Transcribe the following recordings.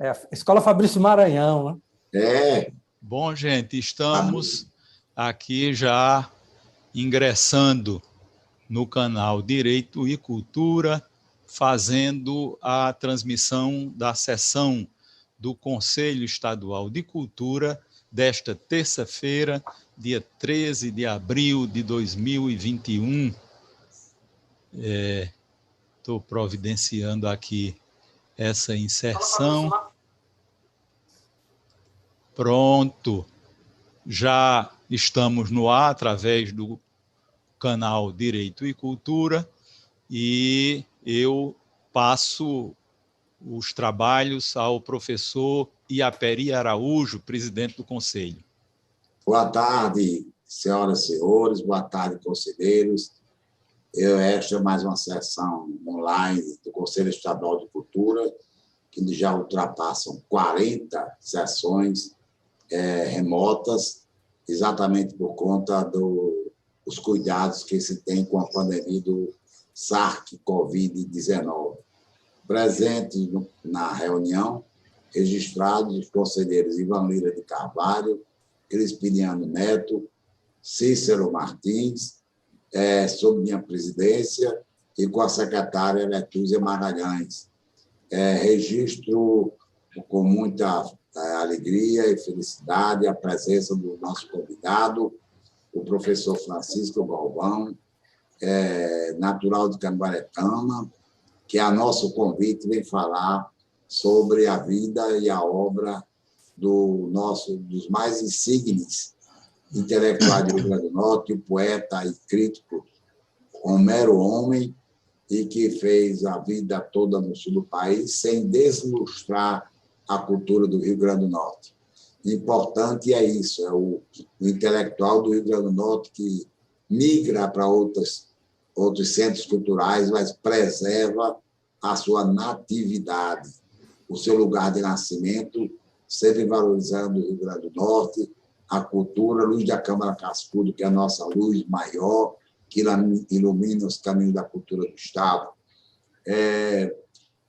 É a Escola Fabrício Maranhão, né? É. Bom, gente, estamos aqui já ingressando no canal Direito e Cultura, fazendo a transmissão da sessão do Conselho Estadual de Cultura desta terça-feira, dia 13 de abril de 2021. Estou providenciando aqui essa inserção. Pronto. Já estamos no ar através do canal Direito e Cultura e eu passo os trabalhos ao professor Iaperi Araújo, presidente do Conselho. Boa tarde, senhoras e senhores, boa tarde, conselheiros. Esta é mais uma sessão online do Conselho Estadual de Cultura, que já ultrapassam 40 sessões remotas, exatamente por conta dos cuidados que se tem com a pandemia do SARS-CoV-19. Presentes na reunião, registrados os conselheiros Ivan Lira de Carvalho, Crispiniano Neto, Cícero Martins, sob minha presidência, e com a secretária Letúzia Magalhães. Registro com muita alegria e felicidade a presença do nosso convidado, o professor Francisco Galvão, natural de Cambaretama, que a nosso convite vem falar sobre a vida e a obra dos mais insignes intelectuais do Rio Grande do Norte, o poeta e crítico Homero Homem, e que fez a vida toda no sul do país sem deslustrar a cultura do Rio Grande do Norte. Importante é isso, é o intelectual do Rio Grande do Norte que migra para outros centros culturais, mas preserva a sua natividade, o seu lugar de nascimento, sempre valorizando o Rio Grande do Norte, a cultura, a luz da Câmara Cascudo, que é a nossa luz maior, que ilumina os caminhos da cultura do Estado.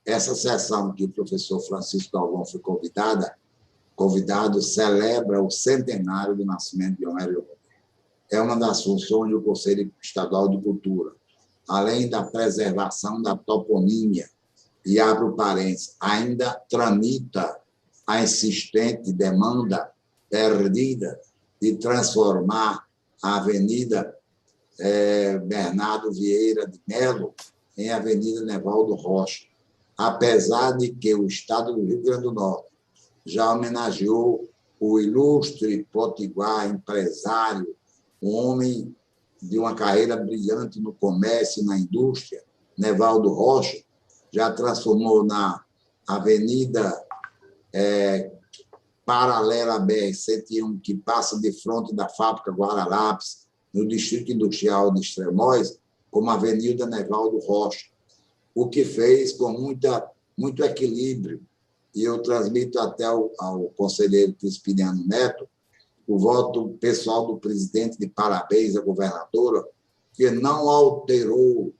Essa sessão que o professor Francisco Galvão foi convidado, celebra o centenário do nascimento de Homero Homem. É uma das funções do Conselho Estadual de Cultura, além da preservação da toponímia, e abro parênteses, ainda tramita a insistente demanda perdida de transformar a Avenida Bernardo Vieira de Melo em Avenida Nevaldo Rocha, apesar de que o Estado do Rio Grande do Norte já homenageou o ilustre potiguar empresário, um homem de uma carreira brilhante no comércio e na indústria, Nevaldo Rocha, já transformou na Avenida paralela à BR-101, que passa de frente da fábrica Guararapes, no Distrito Industrial de Extremóis, como Avenida Nevaldo Rocha, o que fez com muito equilíbrio. E eu transmito até ao conselheiro Crispiniano Neto o voto pessoal do presidente de parabéns à governadora, que não alterou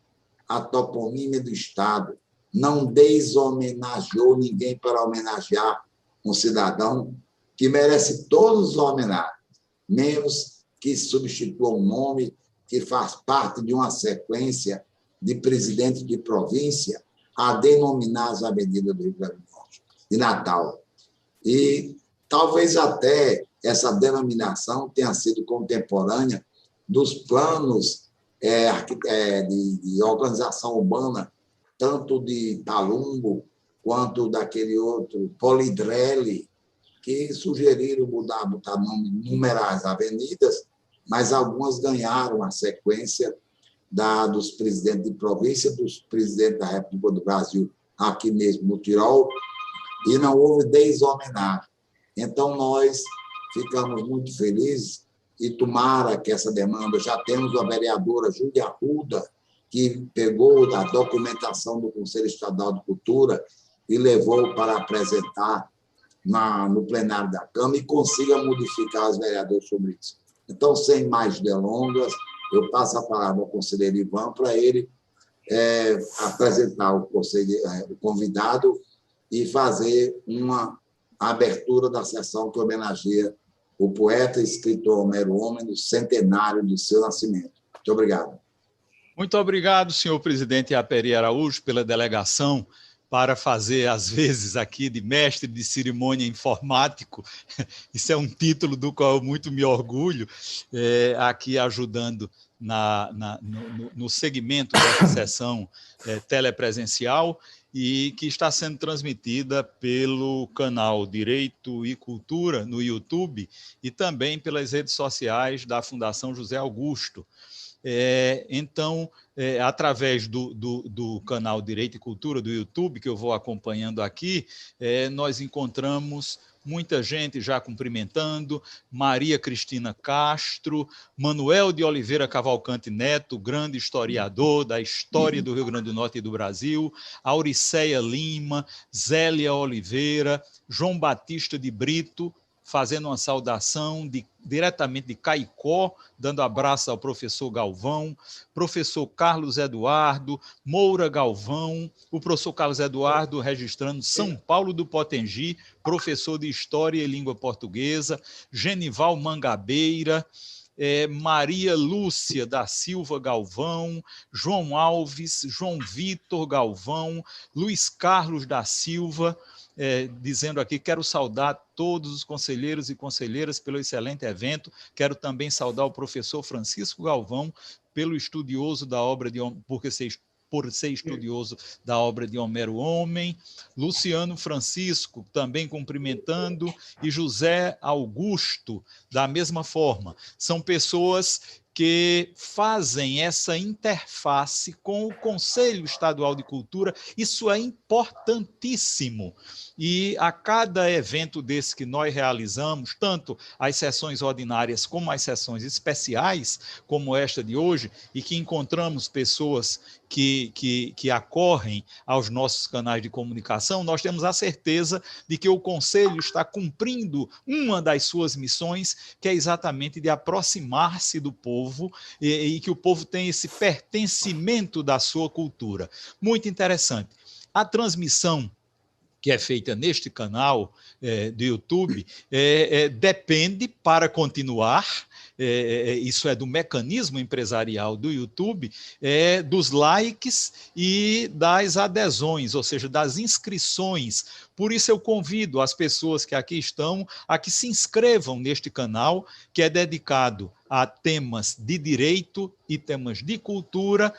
a toponímia do Estado, não deshomenageou ninguém para homenagear um cidadão que merece todos os homenagens, menos que substitua um nome que faz parte de uma sequência de presidentes de província a denominar as avenidas do Rio Grande do Norte, de Natal. E talvez até essa denominação tenha sido contemporânea dos planos de organização urbana, tanto de Palumbo quanto daquele outro, Polidrelli, que sugeriram botar nome, numerar as avenidas, mas algumas ganharam a sequência dos presidentes de província, dos presidentes da República do Brasil, aqui mesmo no Tirol, e não houve deshomenagem. Então, nós ficamos muito felizes e tomara que essa demanda, já temos a vereadora Júlia Arruda, que pegou a documentação do Conselho Estadual de Cultura e levou para apresentar no plenário da Câmara e consiga modificar os vereadores sobre isso. Então, sem mais delongas, eu passo a palavra ao conselheiro Ivan para ele apresentar o convidado e fazer uma abertura da sessão que homenageia o poeta e escritor Homero Homem no centenário do seu nascimento. Muito obrigado. Muito obrigado, senhor presidente Aperi Araújo, pela delegação para fazer, às vezes, aqui de mestre de cerimônia informático. Isso é um título do qual eu muito me orgulho, aqui ajudando no segmento dessa sessão telepresencial, e que está sendo transmitida pelo canal Direito e Cultura no YouTube e também pelas redes sociais da Fundação José Augusto. Então, através do canal Direito e Cultura do YouTube, que eu vou acompanhando aqui, nós encontramos muita gente já cumprimentando: Maria Cristina Castro, Manuel de Oliveira Cavalcante Neto, grande historiador da história do Rio Grande do Norte e do Brasil, Auriceia Lima, Zélia Oliveira, João Batista de Brito, fazendo uma saudação diretamente de Caicó, dando abraço ao professor Galvão, professor Carlos Eduardo, Moura Galvão, o professor Carlos Eduardo registrando São Paulo do Potengi, professor de História e Língua Portuguesa, Genival Mangabeira, Maria Lúcia da Silva Galvão, João Alves, João Vitor Galvão, Luiz Carlos da Silva, dizendo aqui: quero saudar todos os conselheiros e conselheiras pelo excelente evento, quero também saudar o professor Francisco Galvão pelo estudioso da obra por ser estudioso da obra de Homero Homem, Luciano Francisco também cumprimentando, e José Augusto da mesma forma. São pessoas que fazem essa interface com o Conselho Estadual de Cultura. Isso é importantíssimo. E a cada evento desse que nós realizamos, tanto as sessões ordinárias como as sessões especiais, como esta de hoje, e que encontramos pessoas que acorrem aos nossos canais de comunicação, nós temos a certeza de que o Conselho está cumprindo uma das suas missões, que é exatamente de aproximar-se do povo, e que o povo tem esse pertencimento da sua cultura. Muito interessante. A transmissão que é feita neste canal do YouTube, depende, para continuar, isso é do mecanismo empresarial do YouTube, dos likes e das adesões, ou seja, das inscrições. Por isso eu convido as pessoas que aqui estão a que se inscrevam neste canal, que é dedicado a temas de direito e temas de cultura,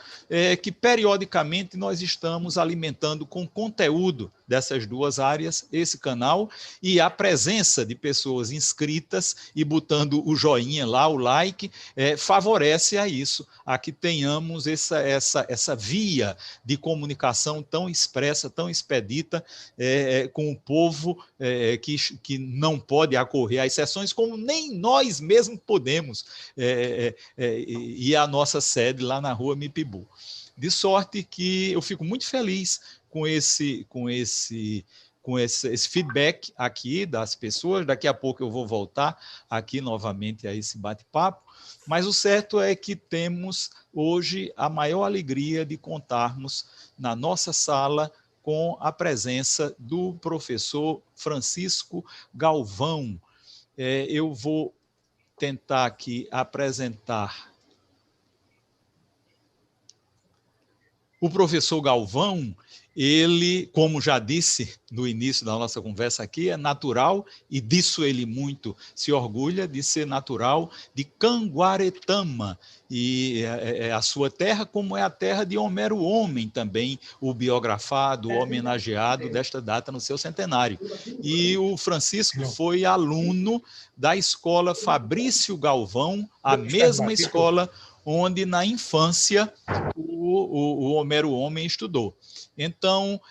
que periodicamente nós estamos alimentando com conteúdo dessas duas áreas, esse canal, e a presença de pessoas inscritas e botando o joinha lá, o like, favorece a isso, a que tenhamos essa via de comunicação tão expressa, tão expedita, com o povo que não pode acorrer às sessões, como nem nós mesmos podemos, e a nossa sede lá na rua Mipibu. De sorte que eu fico muito feliz com esse feedback aqui das pessoas. Daqui a pouco eu vou voltar aqui novamente a esse bate-papo, mas o certo é que temos hoje a maior alegria de contarmos na nossa sala com a presença do professor Francisco Galvão. Eu vou tentar aqui apresentar o professor Galvão. Ele, como já disse no início da nossa conversa aqui, é natural, e disso ele muito se orgulha, de ser natural de Canguaretama, e é a sua terra, como é a terra de Homero Homem também, o biografado, o homenageado desta data no seu centenário. E o Francisco foi aluno da escola Fabrício Galvão, a mesma escola onde na infância o Homero Homem estudou. Então,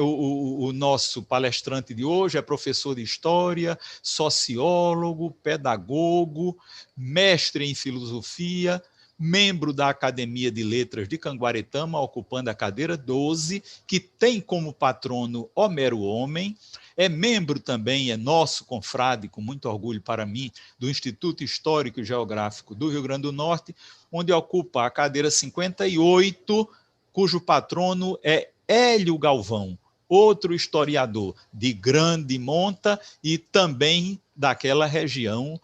o nosso palestrante de hoje é professor de História, sociólogo, pedagogo, mestre em Filosofia, membro da Academia de Letras de Canguaretama, ocupando a cadeira 12, que tem como patrono Homero Homem. É membro também, é nosso confrade, com muito orgulho para mim, do Instituto Histórico e Geográfico do Rio Grande do Norte, onde ocupa a cadeira 58, cujo patrono é Hélio Galvão, outro historiador de grande monta e também daquela região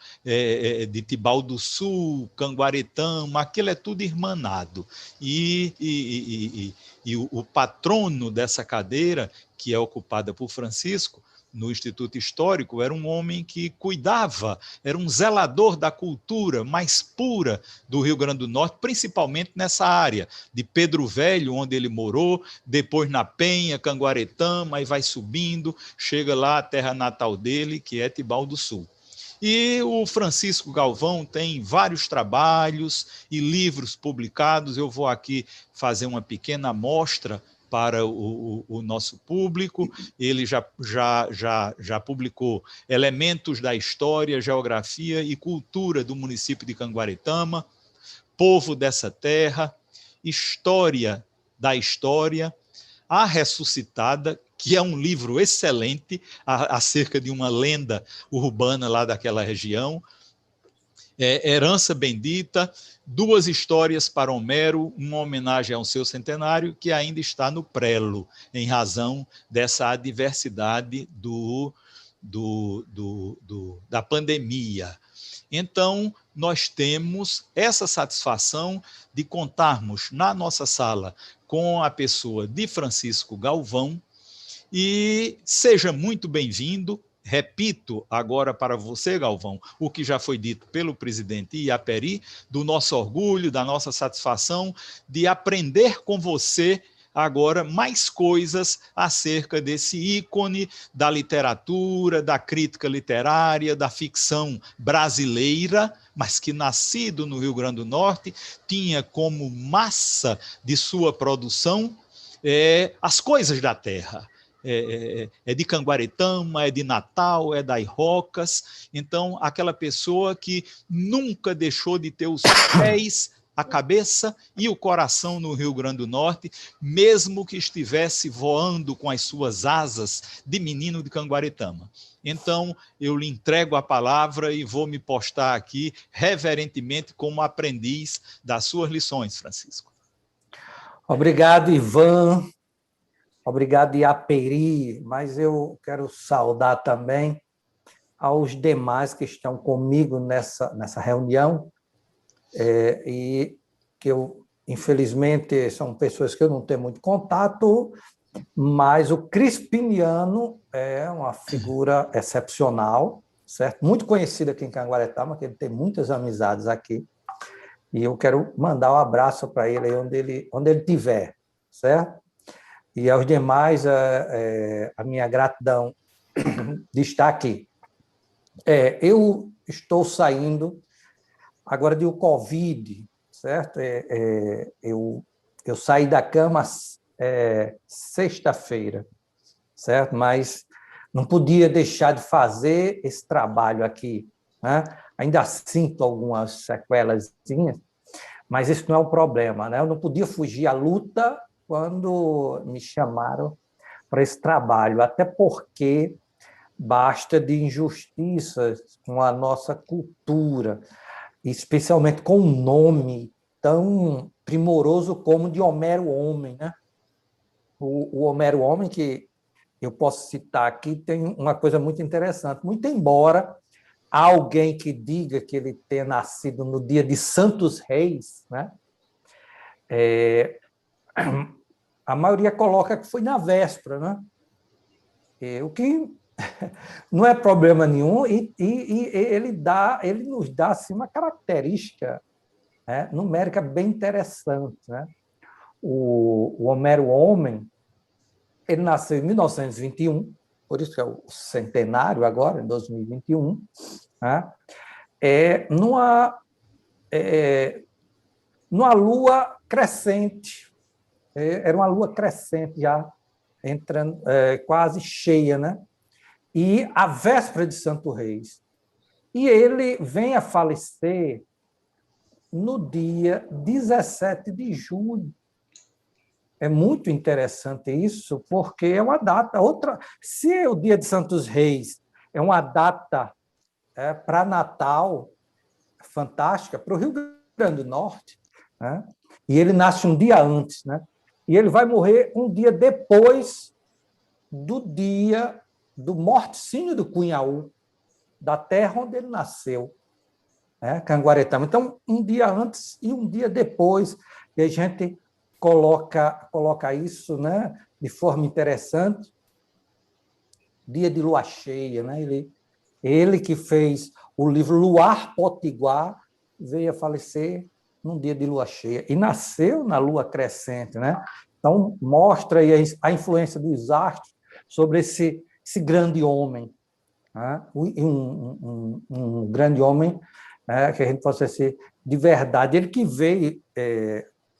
de Tibau do Sul, Canguaretama, aquilo é tudo irmanado. E o patrono dessa cadeira, que é ocupada por Francisco, no Instituto Histórico, era um homem que cuidava, era um zelador da cultura mais pura do Rio Grande do Norte, principalmente nessa área de Pedro Velho, onde ele morou, depois na Penha, Canguaretama, e vai subindo, chega lá à terra natal dele, que é Tibau do Sul. E o Francisco Galvão tem vários trabalhos e livros publicados. Eu vou aqui fazer uma pequena amostra para o nosso público. Ele já publicou Elementos da História, Geografia e Cultura do município de Canguaretama, Povo dessa Terra, História da História, A Ressuscitada, que é um livro excelente acerca de uma lenda urbana lá daquela região, Herança Bendita, Duas Histórias para Homero, uma homenagem ao seu centenário, que ainda está no prelo, em razão dessa adversidade da pandemia. Então, nós temos essa satisfação de contarmos na nossa sala com a pessoa de Francisco Galvão, e seja muito bem-vindo. Repito agora para você, Galvão, o que já foi dito pelo presidente Iaperi, do nosso orgulho, da nossa satisfação de aprender com você agora mais coisas acerca desse ícone da literatura, da crítica literária, da ficção brasileira, mas que, nascido no Rio Grande do Norte, tinha como massa de sua produção as coisas da terra. É de Canguaretama, é de Natal, é das Rocas. Então, aquela pessoa que nunca deixou de ter os pés, a cabeça e o coração no Rio Grande do Norte, mesmo que estivesse voando com as suas asas de menino de Canguaretama. Então, eu lhe entrego a palavra e vou me postar aqui reverentemente como aprendiz das suas lições, Francisco. Obrigado, Ivan. Obrigado, Iaperi, mas eu quero saudar também aos demais que estão comigo nessa reunião, e que eu, infelizmente, são pessoas que eu não tenho muito contato, mas o Crispiniano é uma figura excepcional, certo? Muito conhecido aqui em Canguaretama, que ele tem muitas amizades aqui, e eu quero mandar um abraço para ele aí onde ele estiver, certo? E aos demais, a minha gratidão de estar aqui. Eu estou saindo agora de Covid, certo? Eu saí da cama sexta-feira, certo? Mas não podia deixar de fazer esse trabalho aqui, né? Ainda sinto algumas sequelazinhas, mas isso não é o problema, né? Eu não podia fugir à luta quando me chamaram para esse trabalho, até porque basta de injustiças com a nossa cultura, especialmente com um nome tão primoroso como de Homero Homem, né? O Homero Homem, que eu posso citar aqui, tem uma coisa muito interessante. Muito embora alguém que diga que ele tenha nascido no dia de Santos Reis, né? A maioria coloca que foi na véspera, né? O que não é problema nenhum, e ele nos dá assim, uma característica, né, numérica bem interessante, né? O Homero Homem, ele nasceu em 1921, por isso que é o centenário agora, em 2021, né? Numa lua crescente, era uma lua crescente já, entrando, quase cheia, né? E a véspera de Santo Reis. E ele vem a falecer no dia 17 de julho. É muito interessante isso, porque é uma data, se o dia de Santos Reis é uma data para Natal, fantástica, para o Rio Grande do Norte, né? E ele nasce um dia antes, né? E ele vai morrer um dia depois do dia do morticínio do Cunhaú, da terra onde ele nasceu, né? Canguaretama. Então, um dia antes e um dia depois, e a gente coloca isso, né, de forma interessante. Dia de lua cheia, né? Ele que fez o livro Luar Potiguar veio a falecer num dia de lua cheia e nasceu na lua crescente, né? Então mostra aí a influência dos astros sobre esse grande homem, né? Um grande homem, né, que a gente possa ser de verdade. Ele que veio,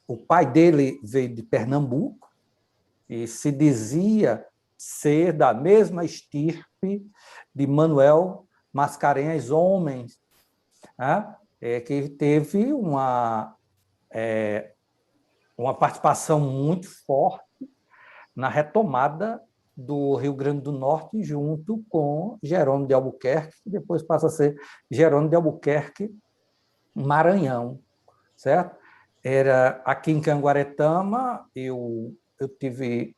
o pai dele veio de Pernambuco e se dizia ser da mesma estirpe de Manuel Mascarenhas Homens, né? Que teve uma participação muito forte na retomada do Rio Grande do Norte junto com Jerônimo de Albuquerque, que depois passa a ser Jerônimo de Albuquerque Maranhão, certo? Era aqui em Canguaretama, eu tive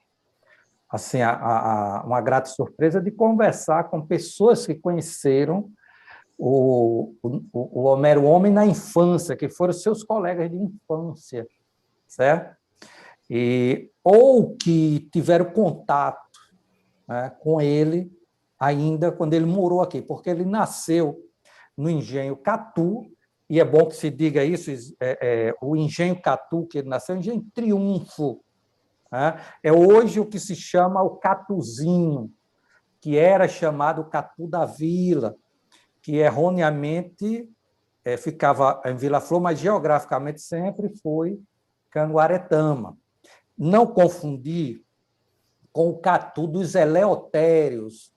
assim uma grata surpresa de conversar com pessoas que conheceram o Homero Homem na infância, que foram seus colegas de infância, certo? Ou que tiveram contato, né, com ele ainda quando ele morou aqui, porque ele nasceu no Engenho Catu, e é bom que se diga isso, o Engenho Catu, que ele nasceu, é o Engenho Triunfo, né? É hoje o que se chama o Catuzinho, que era chamado Catu da Vila, que erroneamente ficava em Vila Flor, mas geograficamente sempre foi Canguaretama. Não confundir com o Catu dos Eleutérios,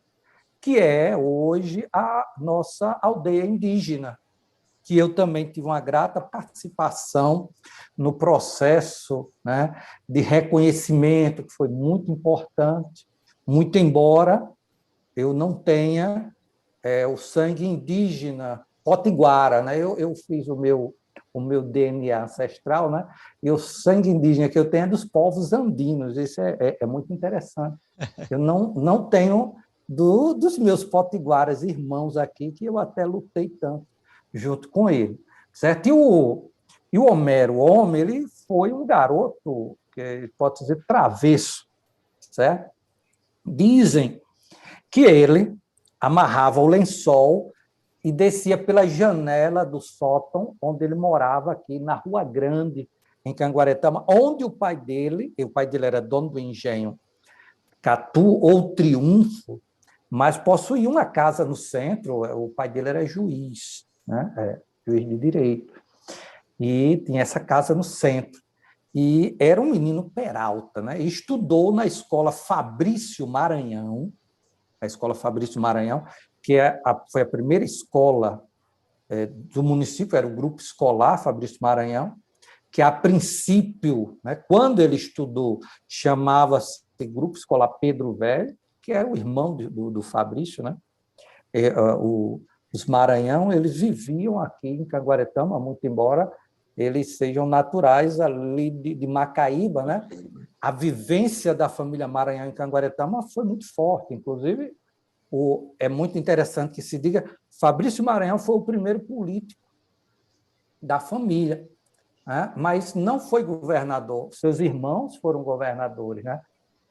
que é hoje a nossa aldeia indígena, que eu também tive uma grata participação no processo, né, de reconhecimento, que foi muito importante, muito embora eu não tenha o sangue indígena potiguara, né? Eu fiz o meu DNA ancestral, né? E o sangue indígena que eu tenho é dos povos andinos. Isso é muito interessante. Eu não tenho dos meus potiguaras irmãos aqui, que eu até lutei tanto junto com ele, certo? E o Homero Homem, ele foi um garoto, que pode dizer, travesso, certo? Dizem que ele amarrava o lençol e descia pela janela do sótão onde ele morava, aqui na Rua Grande, em Canguaretama, onde o pai dele era dono do engenho Catu ou Triunfo, mas possuía uma casa no centro. O pai dele era juiz, né? Juiz de direito, e tinha essa casa no centro. E era um menino peralta, né? E estudou na escola Fabrício Maranhão, que foi a primeira escola do município, era o grupo escolar Fabrício Maranhão, que a princípio, né, quando ele estudou, chamava-se Grupo Escolar Pedro Velho, que era o irmão do Fabrício, né? Os Maranhão, eles viviam aqui em Canguaretama, muito embora eles sejam naturais ali de Macaíba, né? A vivência da família Maranhão em Canguaretama foi muito forte, inclusive é muito interessante que se diga, Fabrício Maranhão foi o primeiro político da família, né? Mas não foi governador, seus irmãos foram governadores, né?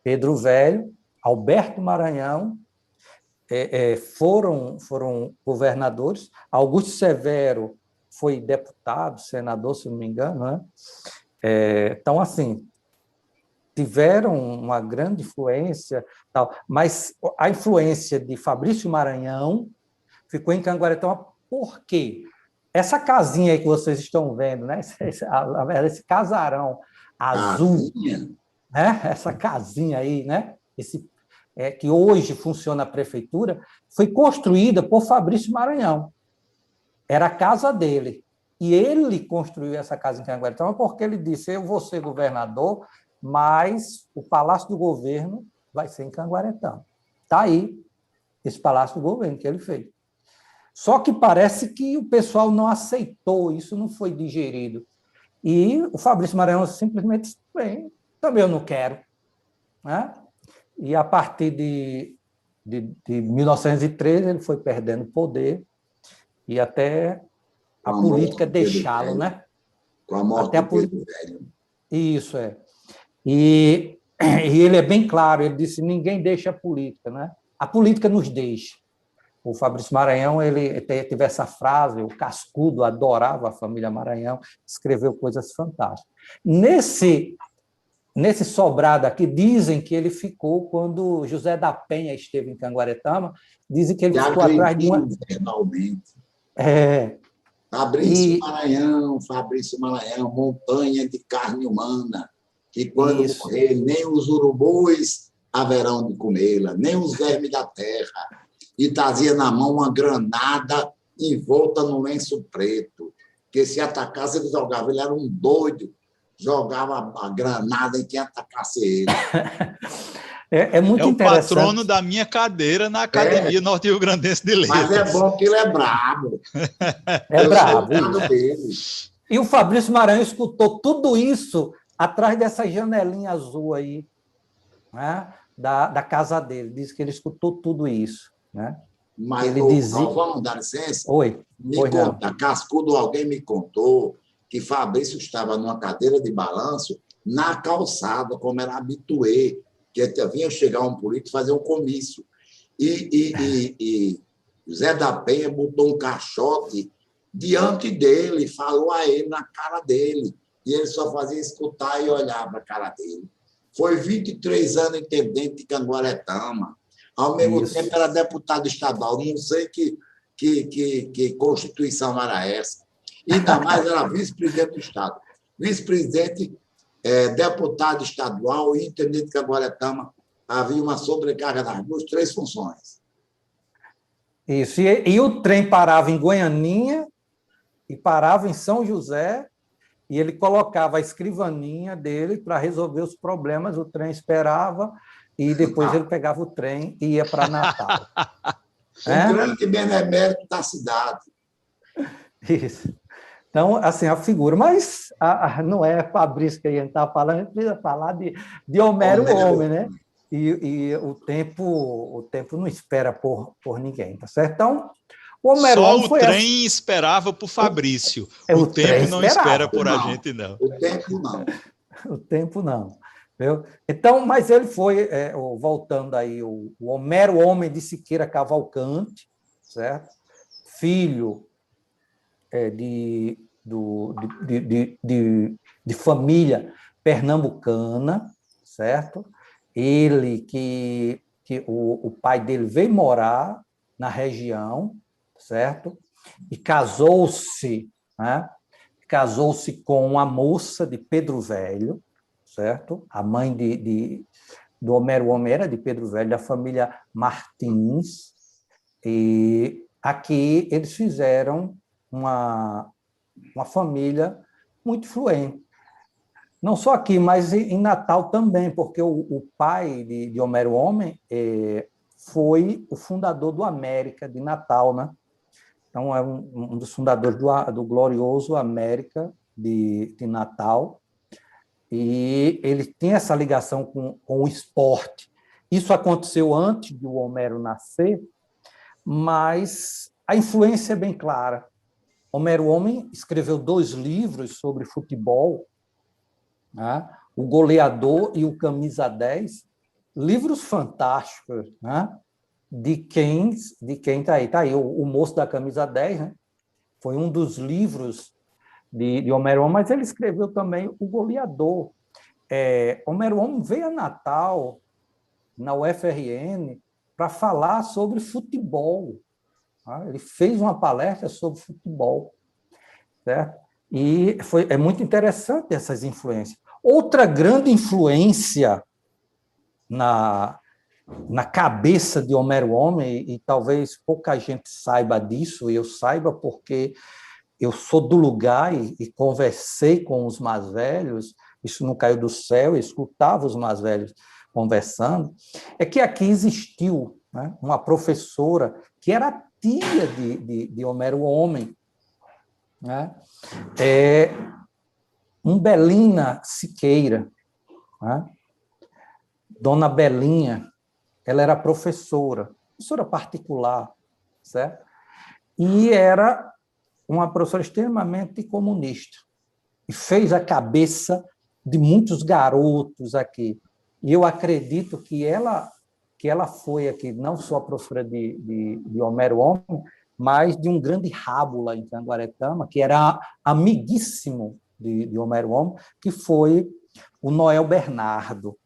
Pedro Velho, Alberto Maranhão foram governadores, Augusto Severo foi deputado, senador, se não me engano, né? Então, assim, tiveram uma grande influência, tal, mas a influência de Fabrício Maranhão ficou em Canguaretama. Por quê? Essa casinha aí que vocês estão vendo, né? Na verdade, esse casarão azul, né? Essa casinha aí, né? Que hoje funciona a prefeitura, foi construída por Fabrício Maranhão. Era a casa dele. E ele construiu essa casa em Canguaretama porque ele disse: eu vou ser governador, mas o Palácio do Governo vai ser em Canguaretama. Está aí esse Palácio do Governo que ele fez. Só que parece que o pessoal não aceitou, isso não foi digerido. E o Fabrício Maranhão simplesmente disse: bem, também eu não quero, né? E, a partir de 1913, ele foi perdendo poder e até a política deixá-lo, né? Com a morte até do Pedro Velho. Isso, é. E ele é bem claro, ele disse, ninguém deixa a política, né? A política nos deixa. O Fabrício Maranhão, ele teve essa frase, o Cascudo adorava a família Maranhão, escreveu coisas fantásticas. Nesse sobrado aqui, dizem que ele ficou quando José da Penha esteve em Canguaretama, dizem que ele ficou atrás de uma... Verbalmente. É, Fabrício Maranhão, montanha de carne humana, que quando morrer, nem os urubus haverão de comê-la, nem os vermes da terra. E trazia na mão uma granada envolta no lenço preto, que se atacasse, ele jogava. Ele era um doido, jogava a granada em quem atacasse ele. É muito interessante. É o patrono da minha cadeira na Academia Norte-Rio-Grandense de Letras. Mas é bom que ele é brabo. É brabo. E o Fabrício Maranhão escutou tudo isso atrás dessa janelinha azul aí, né, da casa dele. Diz que ele escutou tudo isso. Né? Mas, ele dizia... vamos dar licença? Oi. Cascudo, alguém me contou que Fabrício estava numa cadeira de balanço na calçada, como era habituê, que vinha chegar um político fazer um comício. E Zé da Penha botou um caixote diante dele, falou a ele na cara dele, e ele só fazia escutar e olhar para a cara dele. Foi 23 anos intendente de Canguaretama. Ao mesmo tempo, era deputado estadual. Não sei que Constituição era essa. Ainda mais era vice-presidente do Estado. Vice-presidente, deputado estadual e intendente de Canguaretama. Havia uma sobrecarga das duas, 3 funções. Isso. E o trem parava em Goianinha e parava em São José, e ele colocava a escrivaninha dele para resolver os problemas, o trem esperava, e depois ele pegava o trem e ia para Natal. Um grande benemérito da cidade. Isso. Então, assim, a figura... Mas não é Fabrício que a gente está falando, a gente precisa falar de Homero Homem, né? E o tempo não espera por ninguém, tá certo? Então, o Homero Só Homem o trem esperava por Fabrício. O tempo não espera por a gente, não. O tempo não. O tempo não. Viu? Então, mas ele foi, voltando aí, o Homero Homem de Siqueira Cavalcante, certo? Filho de família pernambucana, certo? Ele que o pai dele veio morar na região, certo? E casou-se, né? Casou-se com uma moça de Pedro Velho, certo? A mãe do Homero Homem era de Pedro Velho, da família Martins, e aqui eles fizeram uma família muito influente. Não só aqui, mas em Natal também, porque o pai de Homero Homem foi o fundador do América de Natal, né? Então, é um dos fundadores do glorioso América de Natal, e ele tem essa ligação com o esporte. Isso aconteceu antes do Homero nascer, mas a influência é bem clara. Homero Homem escreveu 2 livros sobre futebol, né? O Goleador e o Camisa 10, livros fantásticos, né? De quem está aí. Está aí, o Moço da Camisa 10, né? Foi um dos livros de Homero Homem, mas ele escreveu também o Goleador. Homero Homem veio a Natal, na UFRN, para falar sobre futebol. Tá? Ele fez uma palestra sobre futebol, certo? E é muito interessante essas influências. Outra grande influência na cabeça de Homero Homem, e talvez pouca gente saiba disso, e eu saiba porque eu sou do lugar e conversei com os mais velhos, isso não caiu do céu, eu escutava os mais velhos conversando, é que aqui existiu, né, uma professora que era tia de Homero Homem, né, Umbelina Siqueira, né? Dona Belinha, ela era professora particular, certo? E era uma professora extremamente comunista, e fez a cabeça de muitos garotos aqui. E eu acredito que ela foi aqui não só professora de Homero Homem, mas de um grande rábula em Canguaretama, que era amiguíssimo de Homero Homem, que foi o Noel Bernardo,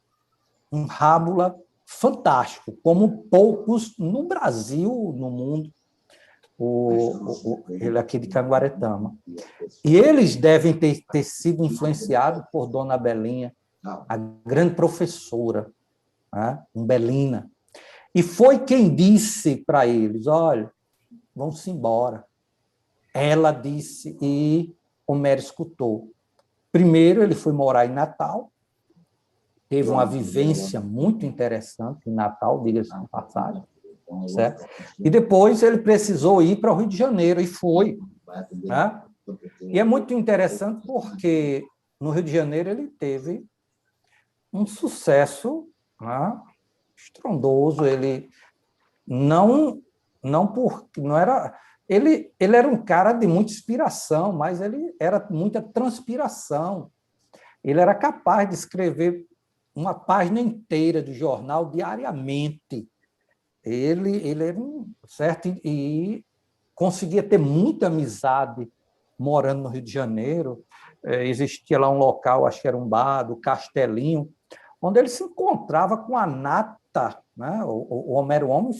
um rábula fantástico, como poucos no Brasil, no mundo, ele aqui de Canguaretama. E eles devem ter sido influenciados por Dona Belinha, a grande professora, né? Umbelina. E foi quem disse para eles, olha, vão-se embora. Ela disse e Homero escutou. Primeiro, ele foi morar em Natal, teve uma vivência muito interessante em Natal, diga-se de passagem, certo? E depois ele precisou ir para o Rio de Janeiro, e foi. Né? E é muito interessante porque no Rio de Janeiro ele teve um sucesso, né, estrondoso. Ele não era... Ele era um cara de muita inspiração, mas ele era muita transpiração. Ele era capaz de escrever uma página inteira de jornal diariamente. Ele era certo, e conseguia ter muita amizade morando no Rio de Janeiro. Existia lá um local, acho que era um bar, do Castelinho, onde ele se encontrava com a nata, né? O Homero Homem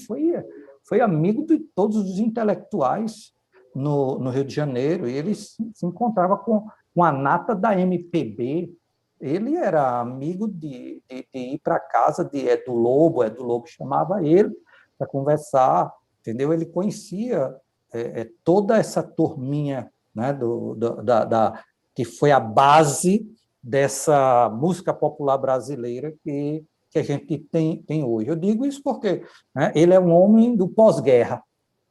foi amigo de todos os intelectuais no Rio de Janeiro, e ele se encontrava com a nata da MPB. Ele era amigo de ir para a casa de Edu Lobo chamava ele para conversar, entendeu? Ele conhecia toda essa turminha, né, que foi a base dessa música popular brasileira que a gente tem hoje. Eu digo isso porque, né, ele é um homem do pós-guerra.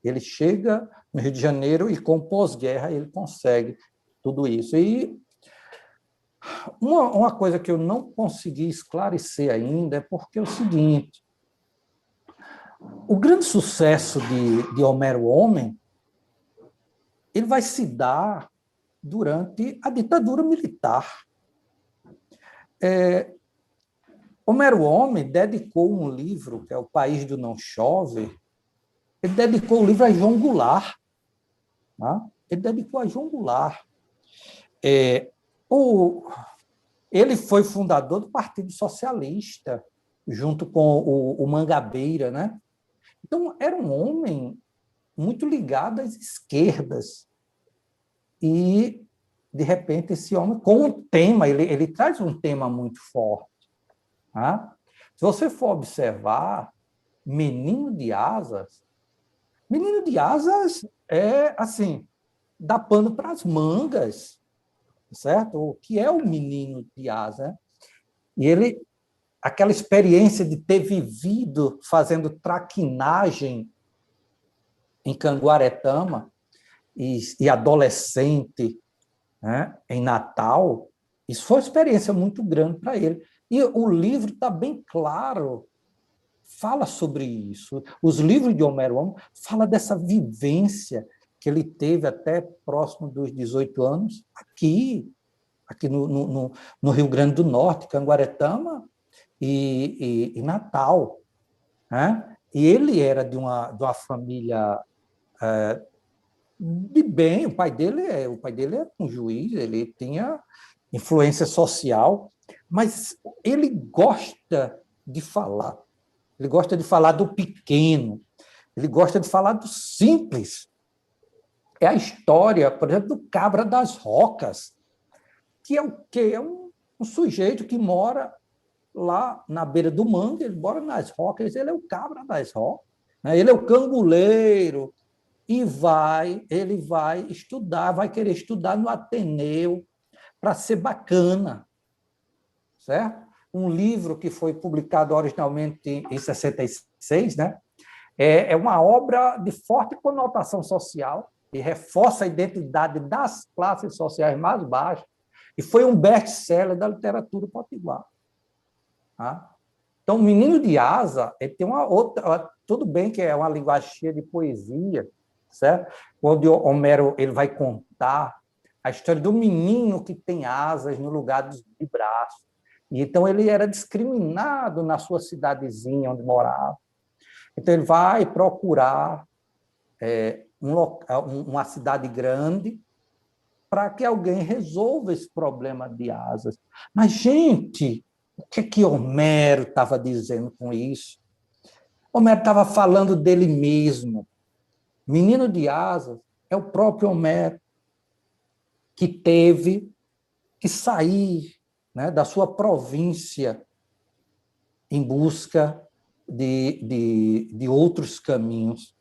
Ele chega no Rio de Janeiro e, com o pós-guerra, ele consegue tudo isso. E uma coisa que eu não consegui esclarecer ainda é porque é o seguinte: o grande sucesso de Homero Homem, ele vai se dar durante a ditadura militar. Homero Homem dedicou um livro, que é O País do Não Chove, ele dedicou o livro a João Goulart. Né? Ele dedicou a João Goulart. Ele foi fundador do Partido Socialista, junto com o Mangabeira, né? Então, era um homem muito ligado às esquerdas. E, de repente, esse homem, com um tema, ele traz um tema muito forte. Tá? Se você for observar, Menino de Asas é, assim, dá pano para as mangas, certo? O que é o Menino de Asas? E ele, aquela experiência de ter vivido fazendo traquinagem em Canguaretama e adolescente, né, em Natal, isso foi uma experiência muito grande para ele. E o livro está bem claro, fala sobre isso. Os livros de Homero Homem falam dessa vivência que ele teve até próximo dos 18 anos, aqui no Rio Grande do Norte, Canguaretama e Natal. Né? E ele era de uma família de bem. O pai dele era um juiz, ele tinha influência social, mas ele gosta de falar. Ele gosta de falar do pequeno, ele gosta de falar do simples. É a história, por exemplo, do Cabra das Rocas, que é o quê? É um sujeito que mora lá na beira do mangue, ele mora nas rocas, ele é o Cabra das Rocas, né? Ele é o canguleiro, e ele vai estudar, vai querer estudar no Ateneu para ser bacana, certo? Um livro que foi publicado originalmente em 66, né? É uma obra de forte conotação social e reforça a identidade das classes sociais mais baixas, e foi um best-seller da literatura potiguar. Tá? Então, o Menino de Asa, ele tem uma outra... Tudo bem que é uma linguagem cheia de poesia, certo? Quando Homero ele vai contar a história do menino que tem asas no lugar de braços. E então, ele era discriminado na sua cidadezinha onde morava. Então, ele vai procurar uma cidade grande para que alguém resolva esse problema de asas. Mas, gente, o que Homero estava dizendo com isso? Homero estava falando dele mesmo. Menino de Asas é o próprio Homero que teve que sair, né, da sua província em busca de outros caminhos.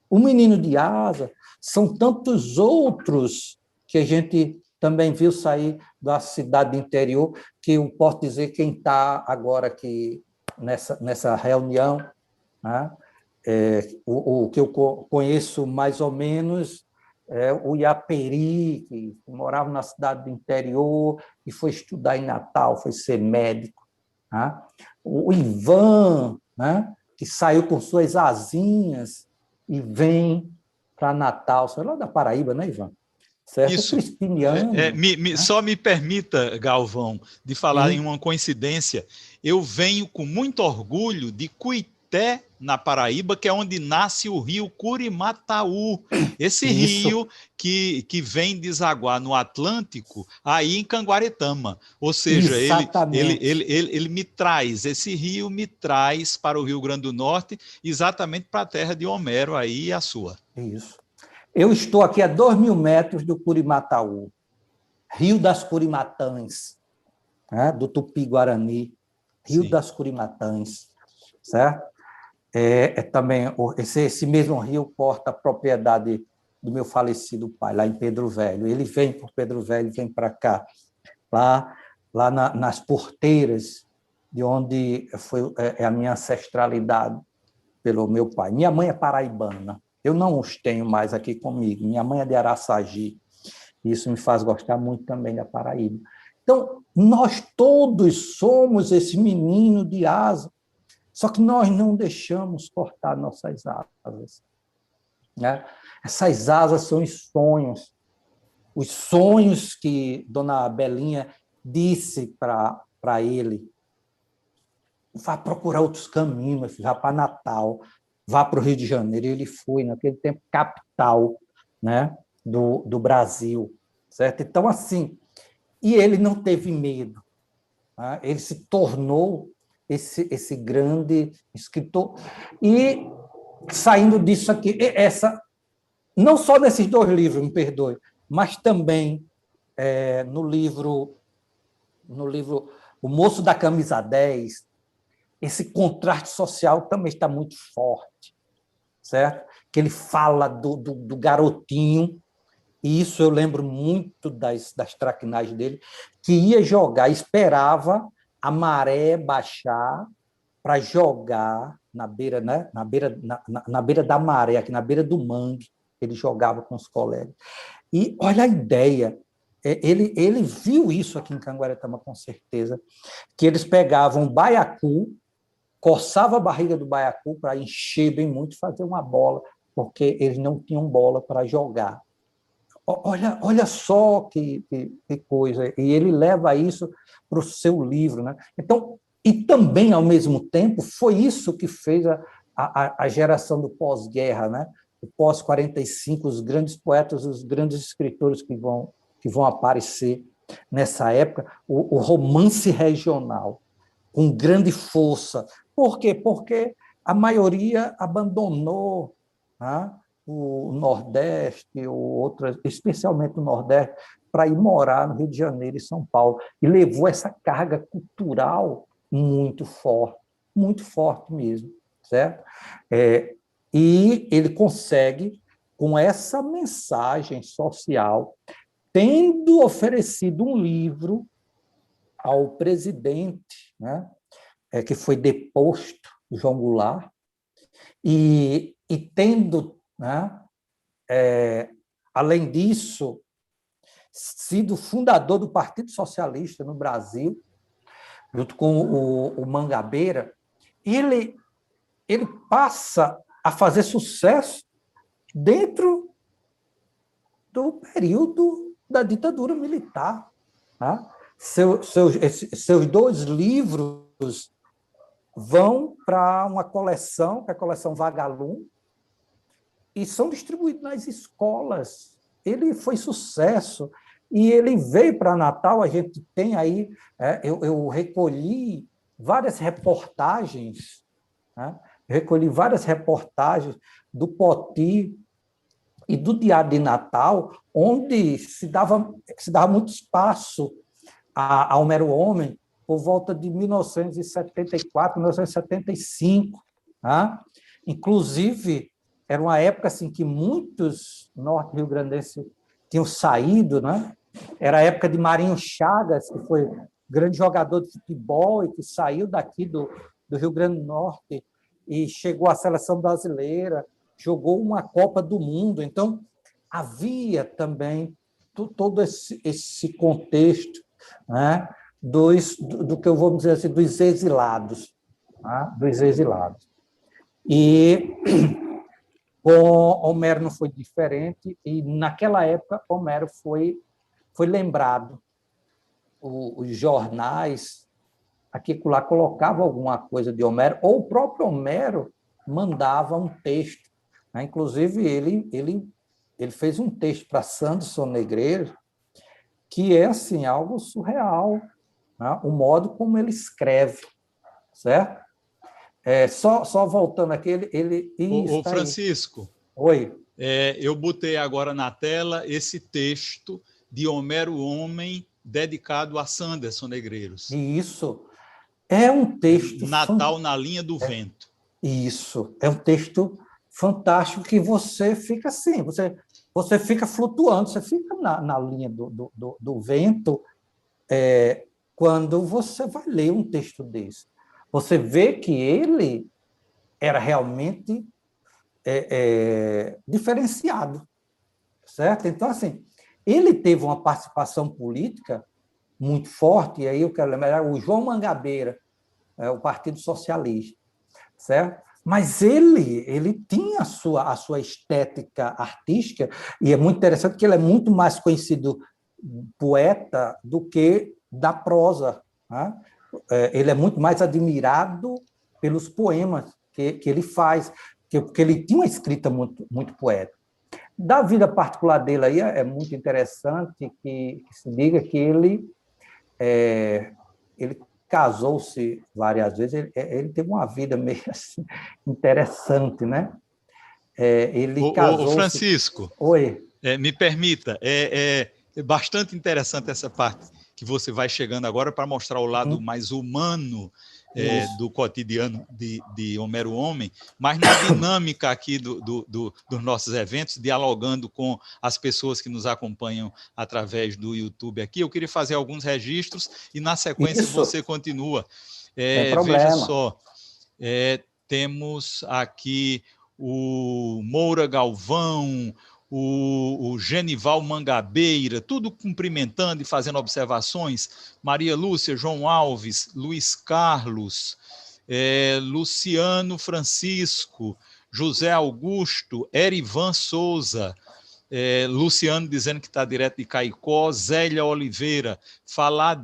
O Menino de Asa são tantos outros que a gente também viu sair da cidade do interior, que eu posso dizer quem está agora aqui nessa reunião, né? O que eu conheço mais ou menos é o Iaperi, que morava na cidade do interior e foi estudar em Natal, foi ser médico. Né? O Ivan, né? Que saiu com suas asinhas e vem para Natal, sei lá da Paraíba, né, Ivan? Certo? Isso. O Crispiniano. Né? Só me permita, Galvão, de falar em uma coincidência. Eu venho com muito orgulho de Cuité, na Paraíba, que é onde nasce o rio Curimataú. Esse rio que vem desaguar no Atlântico, aí em Canguaretama. Ou seja, ele me traz, esse rio me traz para o Rio Grande do Norte, exatamente para a terra de Homero, aí a sua. Isso. Eu estou aqui a 2.000 metros do Curimataú, Rio das Curimatãs, né? Do Tupi-Guarani, Rio Sim. das Curimatãs, certo? Também esse mesmo rio corta a propriedade do meu falecido pai, lá em Pedro Velho. Ele vem por Pedro Velho, vem para cá, lá nas porteiras de onde foi a minha ancestralidade pelo meu pai. Minha mãe é paraibana, eu não os tenho mais aqui comigo. Minha mãe é de Araçagi, isso me faz gostar muito também da Paraíba. Então, nós todos somos esse menino de asa, só que nós não deixamos cortar nossas asas. Né? Essas asas são os sonhos que Dona Belinha disse para ele. Vá procurar outros caminhos, vá para Natal, vá para o Rio de Janeiro. E ele foi, naquele tempo, capital, né, do Brasil. Certo? Então, assim, e ele não teve medo. Né? Ele se tornou esse grande escritor. E, saindo disso aqui, não só nesses 2 livros, me perdoe, mas também no livro O Moço da Camisa 10, esse contraste social também está muito forte, certo? Que ele fala do garotinho, e isso eu lembro muito das traquinagens dele, que ia jogar, esperava a maré baixar para jogar na beira, né? na beira da maré, aqui na beira do mangue, ele jogava com os colegas. E olha a ideia, ele viu isso aqui em Canguaretama, com certeza, que eles pegavam o baiacu, coçava a barriga do baiacu para encher bem muito e fazer uma bola, porque eles não tinham bola para jogar. Olha só que coisa. E ele leva isso para o seu livro. Né? Então, e também, ao mesmo tempo, foi isso que fez a geração do pós-guerra, né? O pós-45, os grandes poetas, os grandes escritores que vão aparecer nessa época, o romance regional, com grande força. Por quê? Porque a maioria abandonou, né, o Nordeste, especialmente o Nordeste, para ir morar no Rio de Janeiro e São Paulo. E levou essa carga cultural muito forte mesmo. Certo? E ele consegue, com essa mensagem social, tendo oferecido um livro ao presidente, né, que foi deposto, João Goulart, e tendo, né, além disso, sido fundador do Partido Socialista no Brasil, junto com o Mangabeira, ele passa a fazer sucesso dentro do período da ditadura militar. Tá? Seus 2 livros vão para uma coleção, que é a coleção Vagalume, e são distribuídos nas escolas. Ele foi sucesso, e ele veio para Natal. A gente tem aí, eu recolhi várias reportagens, né? Do Poti e do Diário de Natal, onde se dava muito espaço a Homero Homem por volta de 1974, 1975. Tá? Inclusive, era uma época assim, que muitos norte-riograndenses tinham saído, né? Era a época de Marinho Chagas, que foi grande jogador de futebol e que saiu daqui do Rio Grande do Norte e chegou à seleção brasileira, jogou uma Copa do Mundo. Então, havia também todo esse contexto, né, do que eu vou dizer assim, dos exilados. Tá? Dos exilados. E com Homero não foi diferente, e naquela época Homero foi lembrado. Os jornais aqui lá colocavam alguma coisa de Homero, ou o próprio Homero mandava um texto. Né? Inclusive, ele fez um texto para Sanderson Negreiros, que é assim, algo surreal, né? O modo como ele escreve, certo? Só voltando aqui, Ô Francisco, oi. Eu botei agora na tela esse texto de Homero Homem dedicado a Sanderson Negreiros. Isso. É um texto... Natal na linha do vento. Isso. É um texto fantástico que você fica assim, você fica flutuando, você fica na linha do vento quando você vai ler um texto desse. Você vê que ele era realmente diferenciado, certo? Então, assim, ele teve uma participação política muito forte, e aí eu quero lembrar o João Mangabeira, o Partido Socialista, certo? Mas ele tinha a sua estética artística, e é muito interessante que ele é muito mais conhecido poeta do que da prosa. Né? Ele é muito mais admirado pelos poemas que ele faz, porque ele tinha uma escrita muito, muito poética. Da vida particular dele aí é muito interessante que se diga que ele casou-se várias vezes, ele teve uma vida meio assim, interessante, né? Ele casou-se... Francisco, Oi. Me permita, é bastante interessante essa parte que você vai chegando agora para mostrar o lado mais humano do cotidiano de Homero Homem, mas na dinâmica aqui dos nossos eventos, dialogando com as pessoas que nos acompanham através do YouTube aqui, eu queria fazer alguns registros e, na sequência, você continua. Veja só, temos aqui o Moura Galvão, o Genival Mangabeira, tudo cumprimentando e fazendo observações, Maria Lúcia, João Alves, Luiz Carlos, Luciano Francisco, José Augusto, Erivan Souza, Luciano dizendo que está direto de Caicó, Zélia Oliveira, falar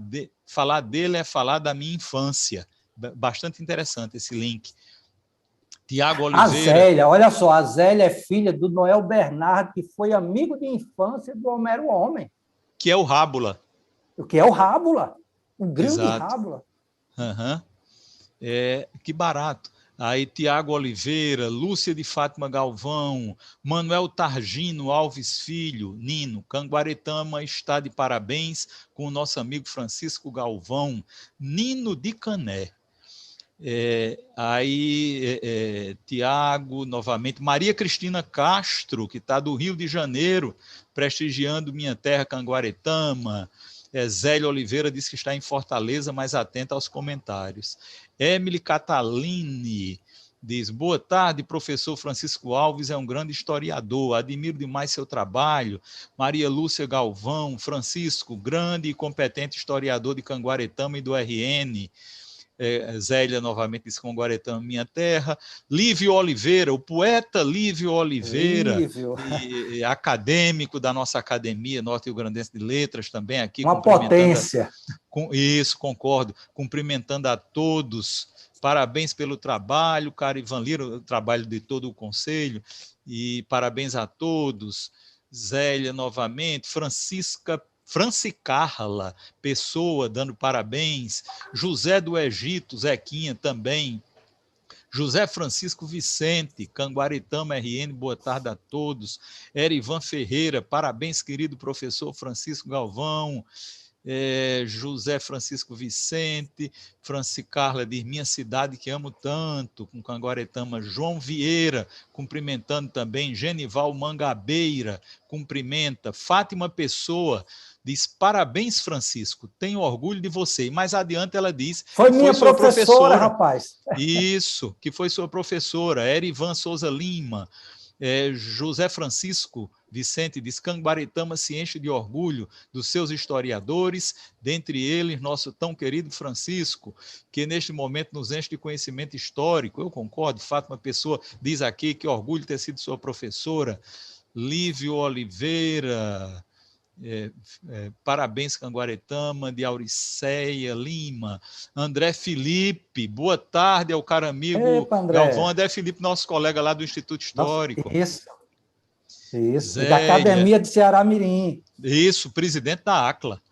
dele é falar da minha infância. Bastante interessante esse link. Tiago Oliveira. A Zélia, olha só, a Zélia é filha do Noel Bernardo, que foi amigo de infância do Homero Homem. Que é o Rábula. Que é o Rábula, o grande Exato. Rábula. Uhum. Que barato. Aí Tiago Oliveira, Lúcia de Fátima Galvão, Manuel Targino Alves Filho, Nino, Canguaretama está de parabéns com o nosso amigo Francisco Galvão, Nino de Cané. Tiago, novamente, Maria Cristina Castro, que está do Rio de Janeiro, prestigiando minha terra, Canguaretama. Zélia Oliveira diz que está em Fortaleza, mas atenta aos comentários. Emily Catalini diz, boa tarde, professor Francisco Alves é um grande historiador, admiro demais seu trabalho. Maria Lúcia Galvão, Francisco, grande e competente historiador de Canguaretama e do RN. Zélia novamente disse Conguaretama, minha terra. Lívio Oliveira, o poeta Lívio Oliveira, Lívio. E acadêmico da nossa Academia Norte-Rio-Grandense de Letras, também aqui Uma cumprimentando. potência. Isso, concordo. Cumprimentando a todos. Parabéns pelo trabalho, cara Ivan Lira, o trabalho de todo o Conselho, e parabéns a todos. Zélia novamente, Francicarla Pessoa dando parabéns, José do Egito, Zequinha também, José Francisco Vicente, Canguaretama RN, boa tarde a todos. Erivan Ferreira, parabéns, querido professor Francisco Galvão. José Francisco Vicente, Francicarla diz, minha cidade que amo tanto, com Canguaretama. João Vieira, cumprimentando também. Genival Mangabeira, cumprimenta. Fátima Pessoa, diz, parabéns, Francisco, tenho orgulho de você. E mais adiante ela diz... Foi minha professora, rapaz. Isso, que foi sua professora. Erivan Souza Lima, José Francisco Vicente diz, Canguaretama se enche de orgulho dos seus historiadores, dentre eles nosso tão querido Francisco, que neste momento nos enche de conhecimento histórico. Eu concordo, Fátima Pessoa diz aqui que orgulho ter sido sua professora. Lívio Oliveira, parabéns, Canguaretama, de Auriceia Lima. André Felipe, boa tarde ao caro amigo Galvão. André Felipe, nosso colega lá do Instituto Histórico. Isso. Da Academia de Ceará Mirim. Isso, presidente da ACLA.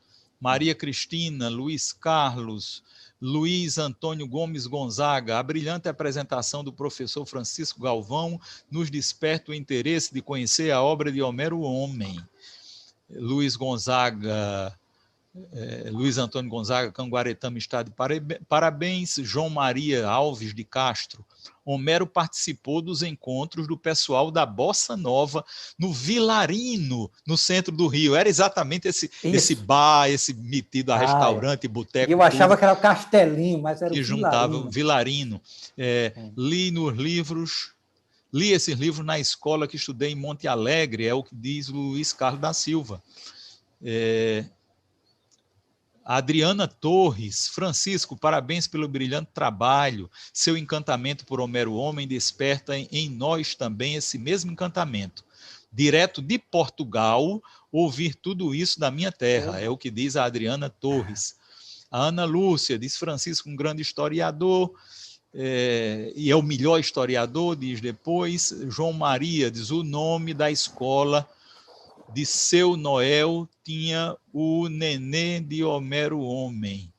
Maria Cristina, Luiz Carlos, Luiz Antônio Gomes Gonzaga, a brilhante apresentação do professor Francisco Galvão nos desperta o interesse de conhecer a obra de Homero Homem. Luiz Antônio Gonzaga, Canguaretama está de parabéns. João Maria Alves de Castro, Homero participou dos encontros do pessoal da Bossa Nova no Vilarino, no centro do Rio. Era exatamente esse bar, esse metido a restaurante, boteco. Eu achava que era o Castelinho, mas era que o juntava Vilarino. O Vilarino. Li esses livros na escola que estudei em Monte Alegre, é o que diz Luiz Carlos da Silva. Adriana Torres, Francisco, parabéns pelo brilhante trabalho. Seu encantamento por Homero Homem desperta em nós também esse mesmo encantamento. Direto de Portugal, ouvir tudo isso da minha terra, é o que diz a Adriana Torres. A Ana Lúcia diz, Francisco, um grande historiador, e é o melhor historiador, diz depois. João Maria diz, o nome da escola de seu Noel tinha o Nenê de Homero Homem.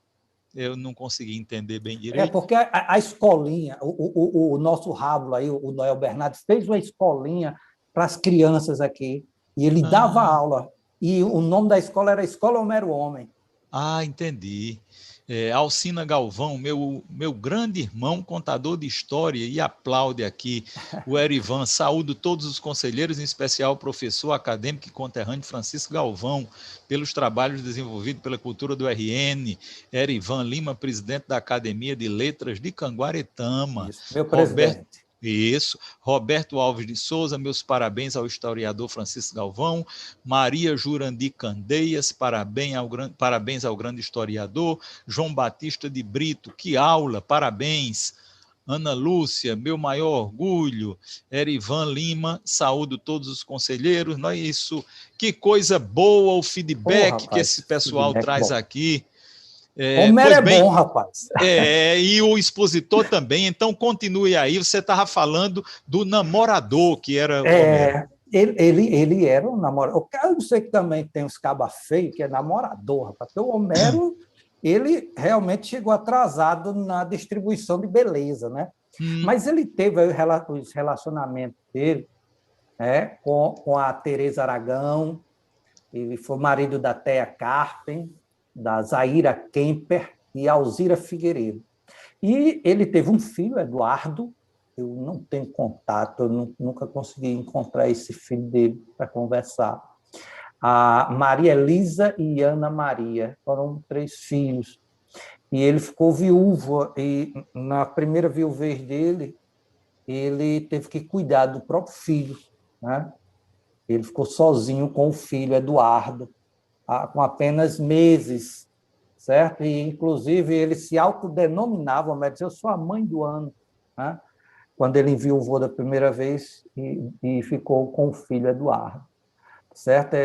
Eu não consegui entender bem direito. Porque a escolinha, o nosso Rábulo aí, o Noel Bernardes, fez uma escolinha para as crianças aqui, e ele dava aula, e o nome da escola era Escola Homero Homem. Entendi. Alcina Galvão, meu grande irmão, contador de história, e aplaude aqui o Erivan. Saúdo todos os conselheiros, em especial o professor acadêmico e conterrâneo Francisco Galvão, pelos trabalhos desenvolvidos pela cultura do RN. Erivan Lima, presidente da Academia de Letras de Canguaretama. Isso, meu presidente. Roberto Alves de Souza, meus parabéns ao historiador Francisco Galvão. Maria Jurandi Candeias, parabéns ao grande historiador. João Batista de Brito, que aula, parabéns. Ana Lúcia, meu maior orgulho. Erivan Lima, saúdo todos os conselheiros. Não é isso? Que coisa boa o feedback que esse pessoal traz aqui. Homero é bom, rapaz. E o expositor também, então continue aí. Você estava falando do namorador, que era o Homero. Ele era um namorador. Eu não sei que também tem uns cabas feios, que é namorador, rapaz. Porque o Homero, ele realmente chegou atrasado na distribuição de beleza, né? Mas ele teve os relacionamentos dele, né, com a Teresa Aragão, ele foi marido da Thea Carpen, da Zaira Kemper e Alzira Figueiredo. E ele teve um filho, Eduardo, eu não tenho contato, eu nunca consegui encontrar esse filho dele para conversar. A Maria Elisa e Ana Maria, foram 3 filhos. E ele ficou viúvo, e na primeira viuvez dele, ele teve que cuidar do próprio filho, né? Ele ficou sozinho com o filho, Eduardo, com apenas meses certo? E, inclusive, ele se autodenominava, Homero dizia, eu sou a mãe do ano, né? Quando ele enviou da primeira vez e ficou com o filho Eduardo, certo?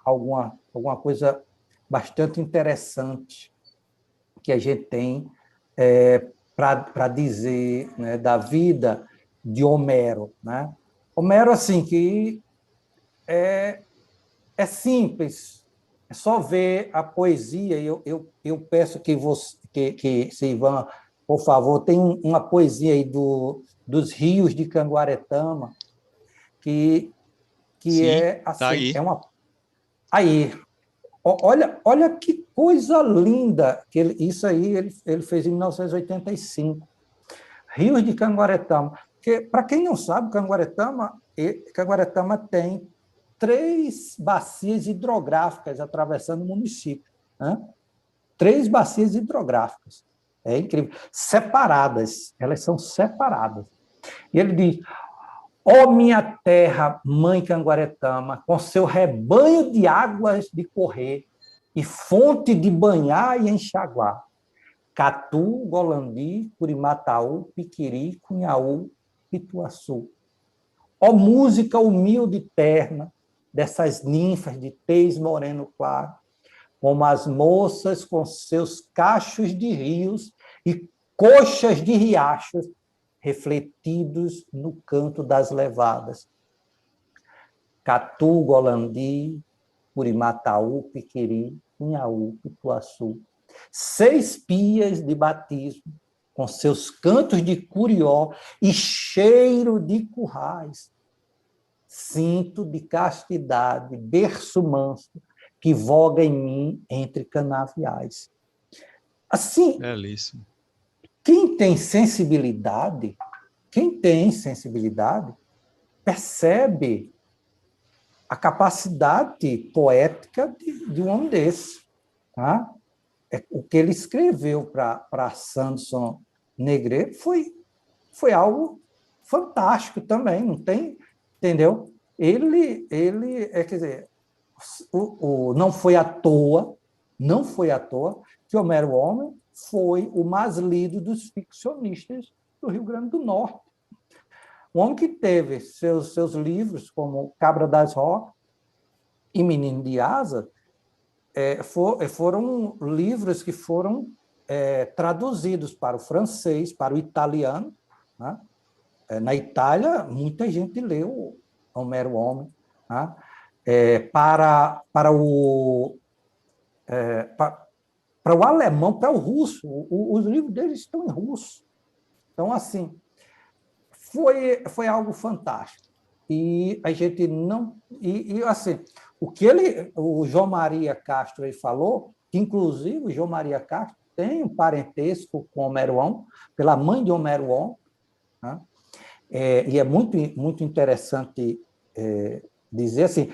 Alguma coisa bastante interessante que a gente tem para dizer, né, da vida de Homero, né? Homero, assim, que é simples, é só ver a poesia. Eu peço que você, que Ivan, por favor, tem uma poesia aí dos rios de Canguaretama, que Sim, é tá assim, aí. Aí, olha que coisa linda que isso aí ele fez em 1985. Rios de Canguaretama. Que, para quem não sabe, Canguaretama tem 3 bacias hidrográficas atravessando o município, né? 3 bacias hidrográficas. É incrível. Separadas, elas são separadas. E ele diz: ó minha terra, mãe Canguaretama, com seu rebanho de águas de correr e fonte de banhar e enxaguar, Catu, Golandi, Curimataú, Piquiri, Cunhaú, Pituaçu. Ó música humilde e terna dessas ninfas de tez moreno claro, como as moças com seus cachos de rios e coxas de riachos refletidos no canto das levadas. Catu, Golandi, Curimataú, Piquiri, Cunhaú, Pituaçu. 6 pias de batismo, com seus cantos de curió e cheiro de currais. Cinto de castidade, berço manso, que voga em mim entre canaviais. Assim, belíssimo. quem tem sensibilidade, percebe a capacidade poética de um homem desse. Tá? O que ele escreveu para Sanderson Negreiros foi algo fantástico também, não tem, entendeu? Ele quer dizer, não foi à toa que Homero Homem foi o mais lido dos ficcionistas do Rio Grande do Norte. Um homem que teve seus livros, como Cabra das Rocas e Menino de Asa, foram livros que foram traduzidos para o francês, para o italiano, né? Na Itália, muita gente leu Homero Homem, né? Para o alemão, para o russo, os livros deles estão em russo. Então, assim, foi algo fantástico. E a gente não... E assim, o João Maria Castro ele falou, que, inclusive, o João Maria Castro tem um parentesco com Homero Homem, pela mãe de Homero Homem, né? E é muito, muito interessante dizer assim,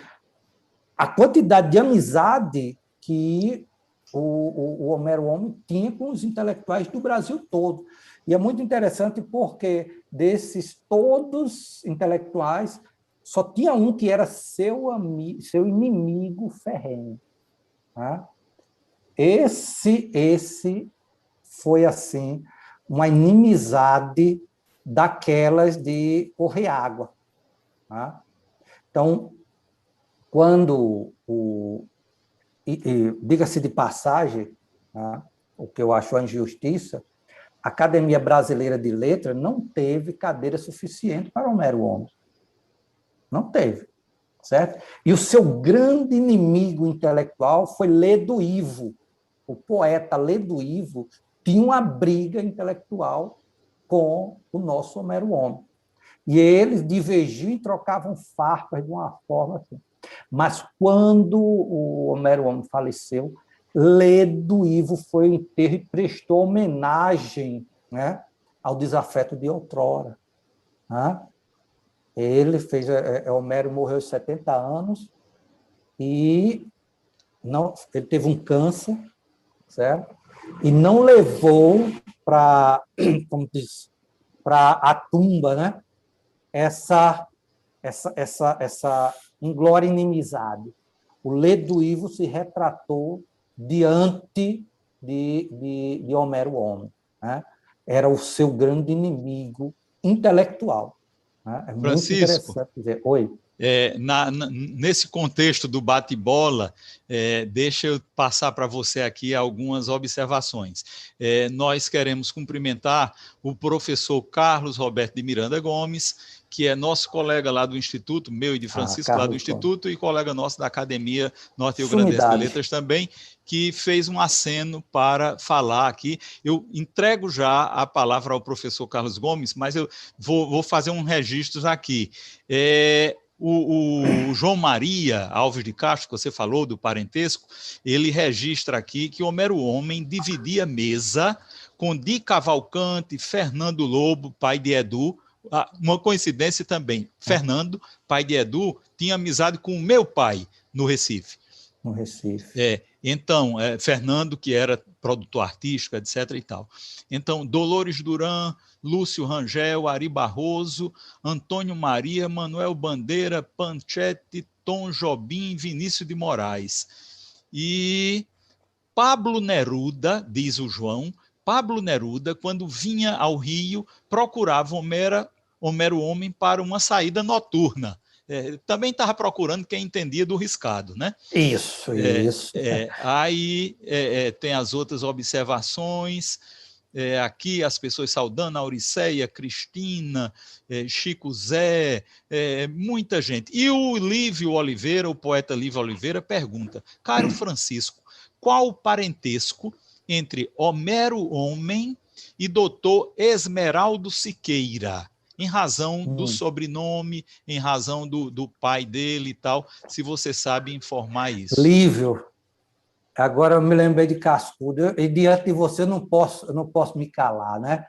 a quantidade de amizade que o Homero Homem tinha com os intelectuais do Brasil todo. E é muito interessante porque desses todos intelectuais, só tinha um que era seu inimigo ferrenho. Tá? Esse foi, assim, uma inimizade daquelas de correr água. Tá? Então, quando diga-se de passagem, tá? O que eu acho uma injustiça, a Academia Brasileira de Letras não teve cadeira suficiente para Homero Homem. Não teve, certo? E o seu grande inimigo intelectual foi Ledo Ivo. O poeta Ledo Ivo tinha uma briga intelectual com o nosso Homero Homem. E eles divergiam e trocavam farpas de uma forma assim. Mas quando o Homero Homem faleceu, Ledo Ivo foi ao enterro e prestou homenagem, né, ao desafeto de outrora. Né? Ele fez... Homero morreu aos 70 anos e ele teve um câncer, certo? E não levou para, como diz, para a tumba, né? essa inglória inimizade. O Ledo Ivo se retratou diante de Homero Homem, né? Era o seu grande inimigo intelectual, né? É muito Francisco, interessante dizer. Oi. Nesse contexto do bate-bola, deixa eu passar para você aqui algumas observações. Nós queremos cumprimentar o professor Carlos Roberto de Miranda Gomes, que é nosso colega lá do Instituto, meu e de Francisco, lá do Instituto, e colega nosso da Academia Norte Rio Grandense de Letras também, que fez um aceno para falar aqui. Eu entrego já a palavra ao professor Carlos Gomes, mas eu vou fazer um registro aqui. O João Maria Alves de Castro, que você falou do parentesco, ele registra aqui que Homero Homem dividia mesa com Di Cavalcante, Fernando Lobo, pai de Edu. Uma coincidência também, Fernando, pai de Edu, tinha amizade com o meu pai no Recife. No Recife. Então, Fernando, que era produtor artístico, etc. e tal. Então, Dolores Duran, Lúcio Rangel, Ari Barroso, Antônio Maria, Manuel Bandeira, Panchetti, Tom Jobim, Vinícius de Moraes. E Pablo Neruda, diz o João, Pablo Neruda, quando vinha ao Rio, procurava Homero Homem para uma saída noturna. Também estava procurando quem entendia do riscado, né? Isso. Aí tem as outras observações, aqui as pessoas saudando, Auriceia, Cristina, Chico Zé, muita gente. E o Lívio Oliveira, o poeta Lívio Oliveira, pergunta: caro Francisco, qual o parentesco entre Homero Homem e doutor Esmeraldo Siqueira? Em razão do sobrenome, em razão do pai dele e tal, se você sabe informar isso. Lívio, agora eu me lembrei de Cascudo, e diante de você eu não posso me calar, né?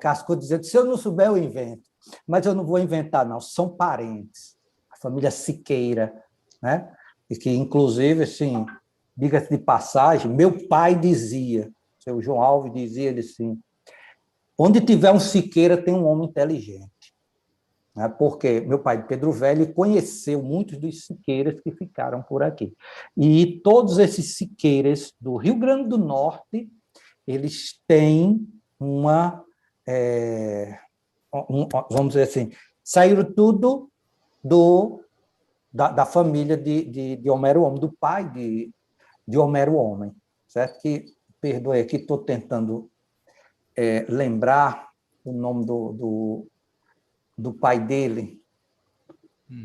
Cascudo dizendo, se eu não souber, eu invento. Mas eu não vou inventar, não, são parentes. A família Siqueira, né? E que, inclusive, assim, diga-se de passagem, meu pai dizia, o seu João Alves dizia ele assim, onde tiver um Siqueira, tem um homem inteligente. Porque meu pai, Pedro Velho, conheceu muitos dos Siqueiras que ficaram por aqui. E todos esses Siqueiras do Rio Grande do Norte, eles têm vamos dizer assim, saíram tudo da família de Homero Homem, do pai de Homero Homem. Certo? Que, perdoe aqui, estou tentando lembrar o nome do pai dele,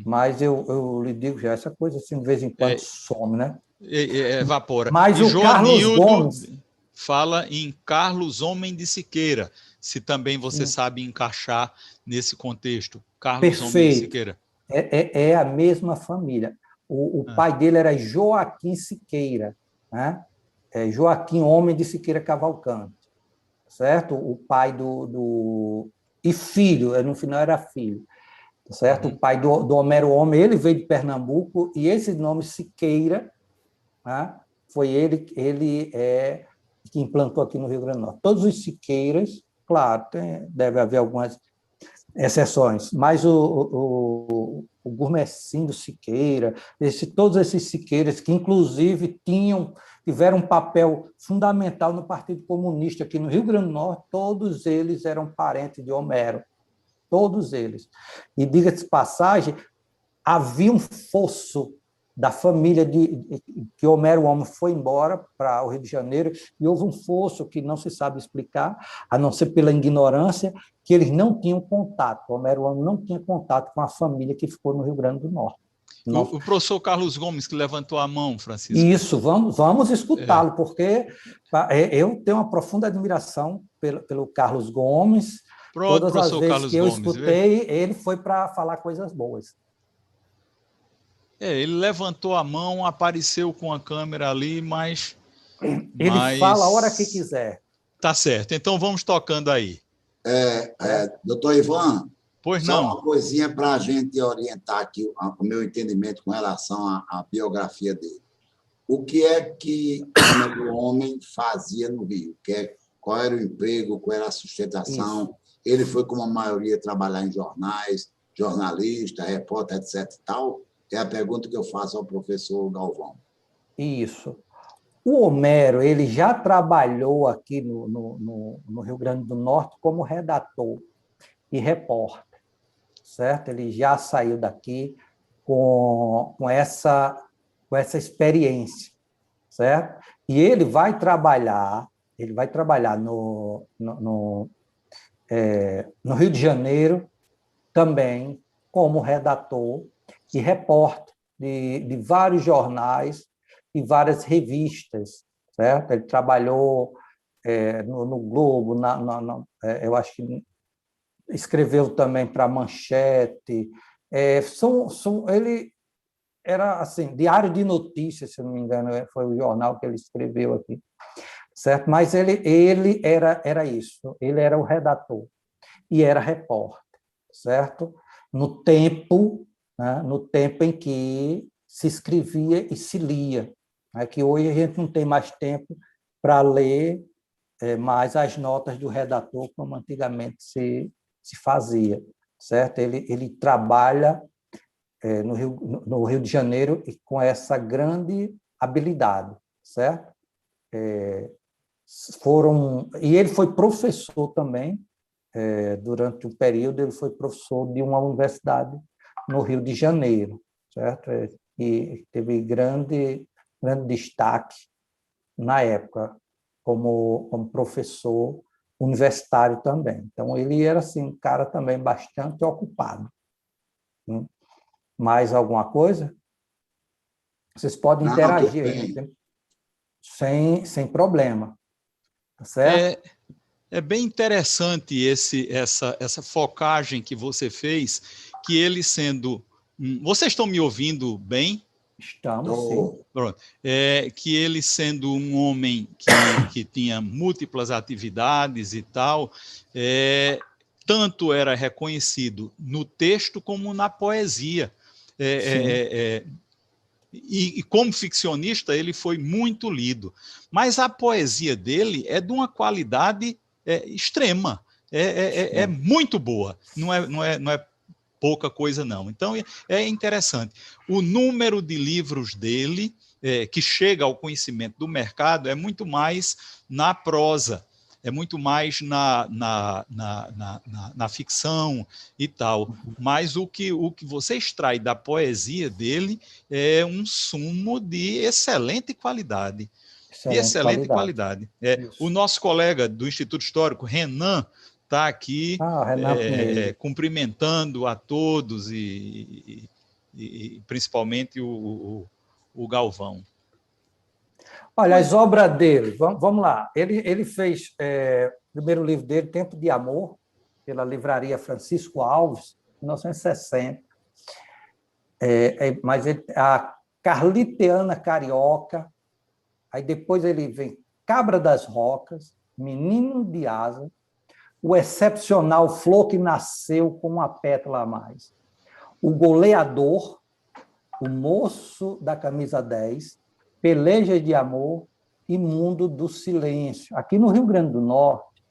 mas eu lhe digo já, essa coisa assim, de vez em quando some, né? Evapora. Mas e o Carlos Gomes fala em Carlos Homem de Siqueira, se também você sabe encaixar nesse contexto. Carlos Perfeito. Homem de Siqueira. É a mesma família. O pai dele era Joaquim Siqueira, né? Joaquim Homem de Siqueira Cavalcante, certo? O pai e filho, no final era filho, certo? O pai do Homero Homem, ele veio de Pernambuco, e esse nome Siqueira, né, foi ele que implantou aqui no Rio Grande do Norte. Todos os Siqueiras, claro, deve haver algumas exceções, mas o Gurmecindo Siqueira, todos esses Siqueiras que, inclusive, tiveram um papel fundamental no Partido Comunista aqui no Rio Grande do Norte, todos eles eram parentes de Homero, todos eles. E, diga-se de passagem, havia um fosso da família que Homero Homem foi embora para o Rio de Janeiro, e houve um fosso que não se sabe explicar, a não ser pela ignorância, que eles não tinham contato, Homero Homem não tinha contato com a família que ficou no Rio Grande do Norte. O professor Carlos Gomes, que levantou a mão, Francisco. Isso, vamos escutá-lo, porque eu tenho uma profunda admiração pelo Carlos Gomes. Todas as vezes que eu escutei, ele foi para falar coisas boas. Ele levantou a mão, apareceu com a câmera ali, mas... Ele fala a hora que quiser. Tá certo, então vamos tocando aí. Doutor Ivan, pois só não. Uma coisinha para a gente orientar aqui o meu entendimento com relação à biografia dele. O que é que o homem fazia no Rio? Qual era o emprego, qual era a sustentação? Isso. Ele foi, como a maioria, trabalhar em jornais, jornalista, repórter, etc. e tal. É a pergunta que eu faço ao professor Galvão. Isso. O Homero, ele já trabalhou aqui no Rio Grande do Norte como redator e repórter, certo? Ele já saiu daqui com essa experiência, certo? E ele vai trabalhar no Rio de Janeiro também como redator e repórter de vários jornais e várias revistas, certo? Ele trabalhou no Globo, eu acho que escreveu também para a Manchete. Ele era assim, Diário de Notícias, se não me engano, foi o jornal que ele escreveu aqui, certo? Mas ele era isso, ele era o redator e era repórter, certo? No tempo, né? No tempo em que se escrevia e se lia, né? Que hoje a gente não tem mais tempo para ler mais as notas do redator, como antigamente se fazia, certo? Ele trabalha no Rio de Janeiro e com essa grande habilidade, certo? E ele foi professor também, durante um período, ele foi professor de uma universidade no Rio de Janeiro, certo? E teve grande destaque na época como professor universitário também. Então, ele era assim, um cara também bastante ocupado. Mais alguma coisa? Vocês podem interagir aí, sem problema, tá certo? É bem interessante essa focagem que você fez, que ele sendo... Vocês estão me ouvindo bem? Estamos, sim. Pronto. Que ele sendo um homem que tinha múltiplas atividades e tal, tanto era reconhecido no texto como na poesia. E como ficcionista, ele foi muito lido. Mas a poesia dele é de uma qualidade extrema, é muito boa, não é pouca coisa, não. Então, é interessante. O número de livros dele, que chega ao conhecimento do mercado, é muito mais na prosa, é muito mais na ficção e tal. Mas o que você extrai da poesia dele é um sumo de excelente qualidade. Excelente qualidade. O nosso colega do Instituto Histórico, Renan, está aqui cumprimentando a todos e principalmente o Galvão. Olha, as obras dele, vamos lá. Ele fez o primeiro livro dele, Tempo de Amor, pela livraria Francisco Alves, em 1960. Mas a Carliteana Carioca, aí depois ele vem Cabra das Rocas, Menino de Asa, O Excepcional Flor que Nasceu com uma Pétala a Mais, O Goleador, O Moço da Camisa 10, Pelejas de Amor e Mundo do Silêncio. Aqui no Rio Grande do Norte,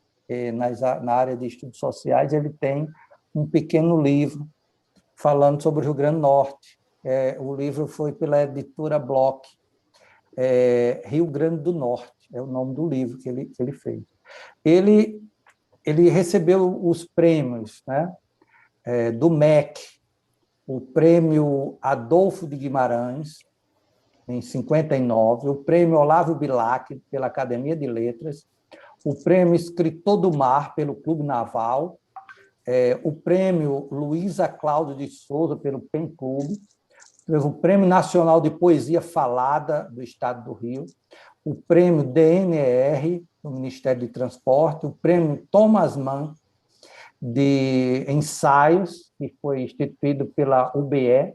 na área de estudos sociais, ele tem um pequeno livro falando sobre o Rio Grande do Norte. O livro foi pela editora Bloch, Rio Grande do Norte, é o nome do livro que ele fez. Ele recebeu os prêmios, né, do MEC, o prêmio Adolfo de Guimarães, em 59, o prêmio Olavo Bilac, pela Academia de Letras, o prêmio Escritor do Mar, pelo Clube Naval, o prêmio Luísa Cláudio de Souza, pelo PEN Clube, o Prêmio Nacional de Poesia Falada do Estado do Rio, o Prêmio DNR, do Ministério de Transporte, o Prêmio Thomas Mann de Ensaios, que foi instituído pela UBE,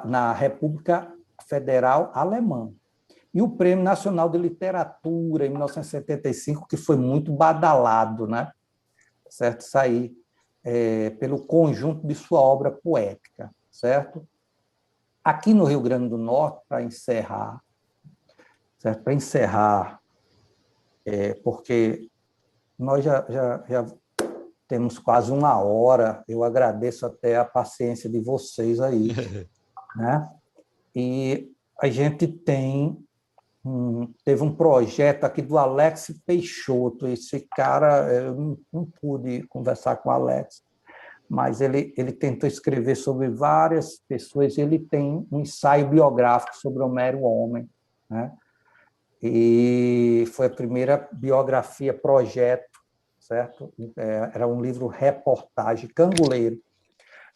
na República Federal Alemã, e o Prêmio Nacional de Literatura, em 1975, que foi muito badalado, né? Certo? Isso aí, pelo conjunto de sua obra poética, certo? Aqui no Rio Grande do Norte, para encerrar, certo? Para encerrar, porque nós já temos quase uma hora, eu agradeço até a paciência de vocês aí, né? E a gente tem teve um projeto aqui do Alex Peixoto. Esse cara, eu não pude conversar com o Alex, mas ele tentou escrever sobre várias pessoas. Ele tem um ensaio biográfico sobre Homero Homem, né? E foi a primeira biografia projeto, certo? Era um livro reportagem, Canguleiro,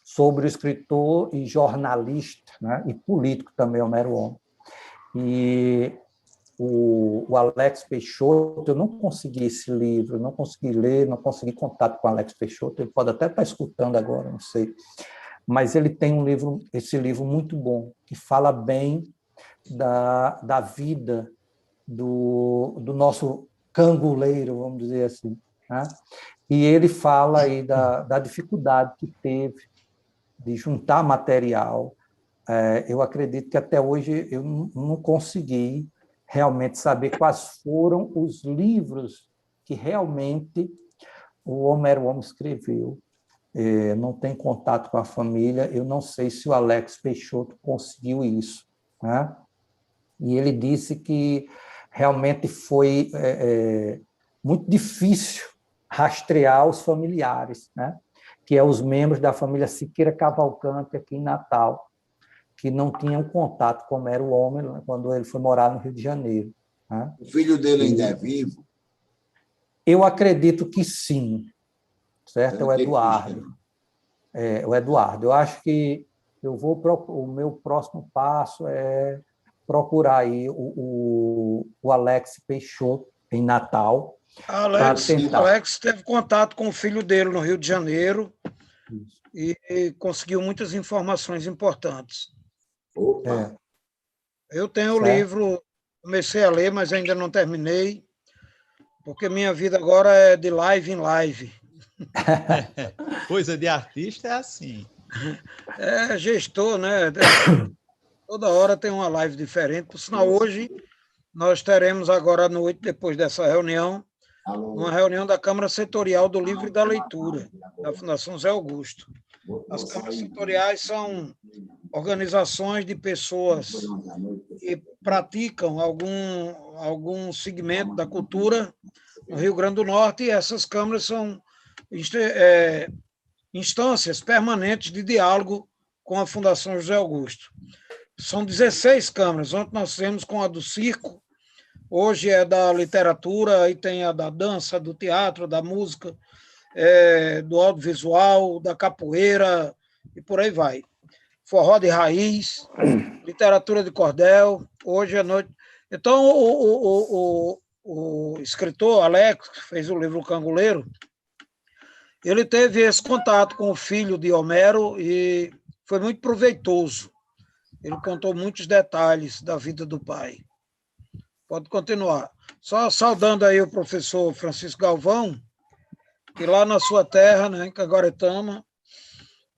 sobre o escritor e jornalista, né? E político também, Homero Homem. E o Alex Peixoto, eu não consegui esse livro, não consegui ler, não consegui contato com o Alex Peixoto, ele pode até estar escutando agora, não sei, mas ele tem esse livro muito bom, que fala bem da vida do nosso canguleiro, vamos dizer assim, né? E ele fala aí da dificuldade que teve de juntar material. Eu acredito que até hoje eu não consegui realmente saber quais foram os livros que realmente o Homero Homem escreveu. Não tem contato com a família, eu não sei se o Alex Peixoto conseguiu isso, né? E ele disse que realmente foi muito difícil rastrear os familiares, né? Que é os membros da família Siqueira Cavalcante aqui em Natal, que não tinham contato com Homero Homem quando ele foi morar no Rio de Janeiro, né? O filho dele ainda é vivo? Eu acredito que sim, certo? É o Eduardo. O Eduardo. Eu acho que o meu próximo passo é procurar aí o Alex Peixoto em Natal. Alex teve contato com o filho dele no Rio de Janeiro. Isso. E conseguiu muitas informações importantes. Eu tenho o livro, comecei a ler, mas ainda não terminei, porque minha vida agora é de live em live. Coisa de artista é assim. Gestor, né? Toda hora tem uma live diferente. Por sinal, hoje nós teremos agora à noite, depois dessa reunião, uma reunião da Câmara Setorial do Livro e da Leitura, da Fundação Zé Augusto. As câmaras setoriais são organizações de pessoas que praticam algum segmento da cultura no Rio Grande do Norte, e essas câmaras são instâncias permanentes de diálogo com a Fundação José Augusto. São 16 câmaras. Ontem nós fizemos com a do circo, hoje é da literatura, aí tem a da dança, do teatro, da música, do audiovisual, da capoeira e por aí vai. Forró de raiz, literatura de cordel, hoje à noite. Então, o escritor Alex, que fez o livro Canguleiro, ele teve esse contato com o filho de Homero e foi muito proveitoso. Ele contou muitos detalhes da vida do pai. Pode continuar. Só saudando aí o professor Francisco Galvão, que lá na sua terra, né, em Caguaretama,